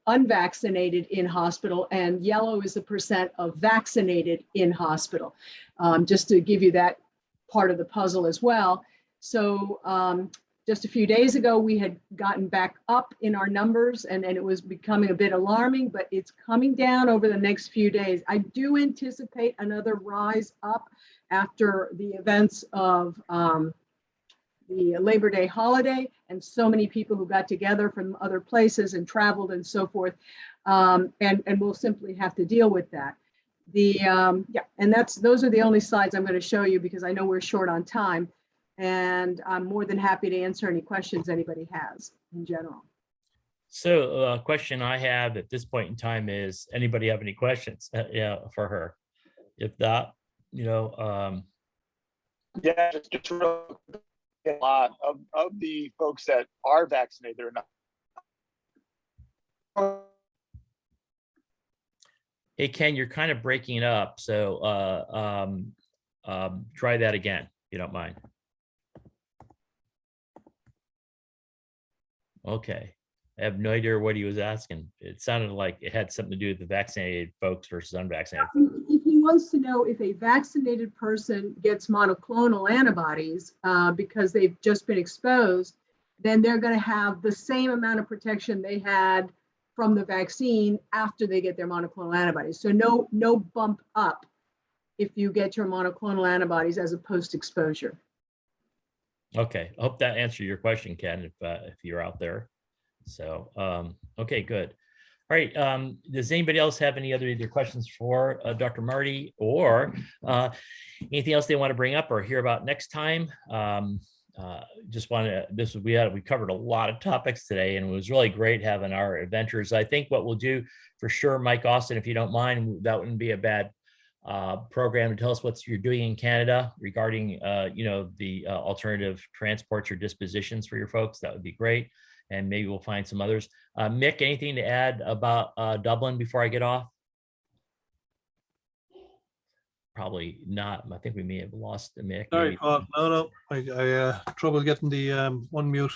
unvaccinated in hospital, and yellow is the percent of vaccinated in hospital, just to give you that part of the puzzle as well. So just a few days ago, we had gotten back up in our numbers, and it was becoming a bit alarming, but it's coming down over the next few days. I do anticipate another rise up after the events of the Labor Day holiday, and so many people who got together from other places and traveled and so forth, and we'll simply have to deal with that. And those are the only slides I'm going to show you, because I know we're short on time, and I'm more than happy to answer any questions anybody has in general. So a question I have at this point in time is, anybody have any questions for her? If not, yeah, just real a lot of the folks that are vaccinated or not. Hey, Ken, you're kind of breaking up. So try that again, if you don't mind. Okay. I have no idea what he was asking. It sounded like it had something to do with the vaccinated folks versus unvaccinated. He wants to know if a vaccinated person gets monoclonal antibodies because they've just been exposed, then they're going to have the same amount of protection they had from the vaccine after they get their monoclonal antibodies. So no bump up if you get your monoclonal antibodies as a post-exposure. Okay, I hope that answered your question, Ken, if you're out there. So, okay, good. All right, does anybody else have any other either questions for Dr. Marty, or anything else they want to bring up or hear about next time? Just want to, we covered a lot of topics today, and it was really great having our adventures. I think what we'll do for sure, Mike Austin, if you don't mind, that wouldn't be a bad program to tell us what you're doing in Canada regarding, the alternative transports or dispositions for your folks. That would be great. And maybe we'll find some others. Mick, anything to add about Dublin before I get off? Probably not. I think we may have lost Mick. Sorry, Paul. No. I trouble getting the unmute.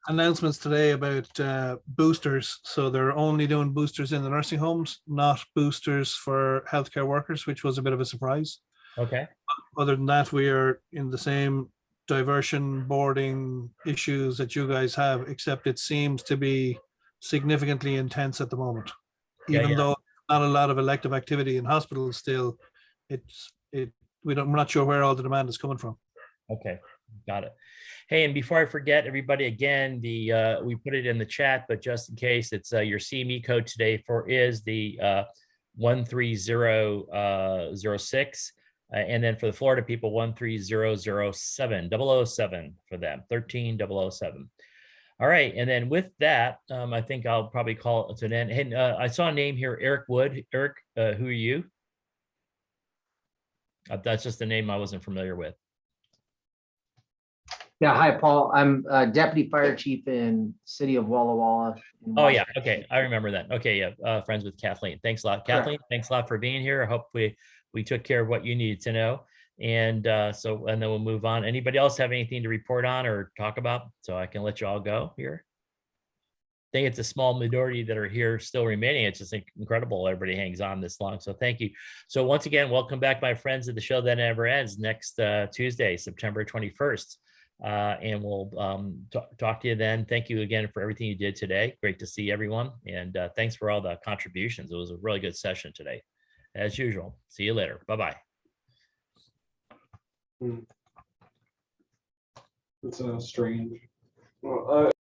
Announcements today about boosters. So they're only doing boosters in the nursing homes, not boosters for healthcare workers, which was a bit of a surprise. Okay. Other than that, we are in the same diversion boarding issues that you guys have, except it seems to be significantly intense at the moment. Yeah, Even yeah. though not a lot of elective activity in hospitals still, we're not sure where all the demand is coming from. Okay, got it. Hey, and before I forget, everybody, again, we put it in the chat, but just in case, it's your CME code today is the 13006. And then for the Florida people, 13007, 007 for them, 13007. All right, and then with that, I think I'll probably call it to an end. And I saw a name here, Eric Wood. Eric, who are you? That's just a name I wasn't familiar with. Yeah, hi, Paul. I'm Deputy Fire Chief in City of Walla Walla. Oh, yeah. Okay. I remember that. Okay. Yeah. Friends with Kathleen. Thanks a lot. Kathleen, thanks a lot for being here. I hope we took care of what you needed to know. And and then we'll move on. Anybody else have anything to report on or talk about? So I can let you all go here. I think it's a small minority that are here still remaining. It's just incredible everybody hangs on this long. So thank you. So once again, welcome back, my friends, to the show that never ends next Tuesday, September 21st. And we'll talk to you then. Thank you again for everything you did today. Great to see everyone. And thanks for all the contributions. It was a really good session today, as usual. See you later. Bye-bye. It's strange. Well,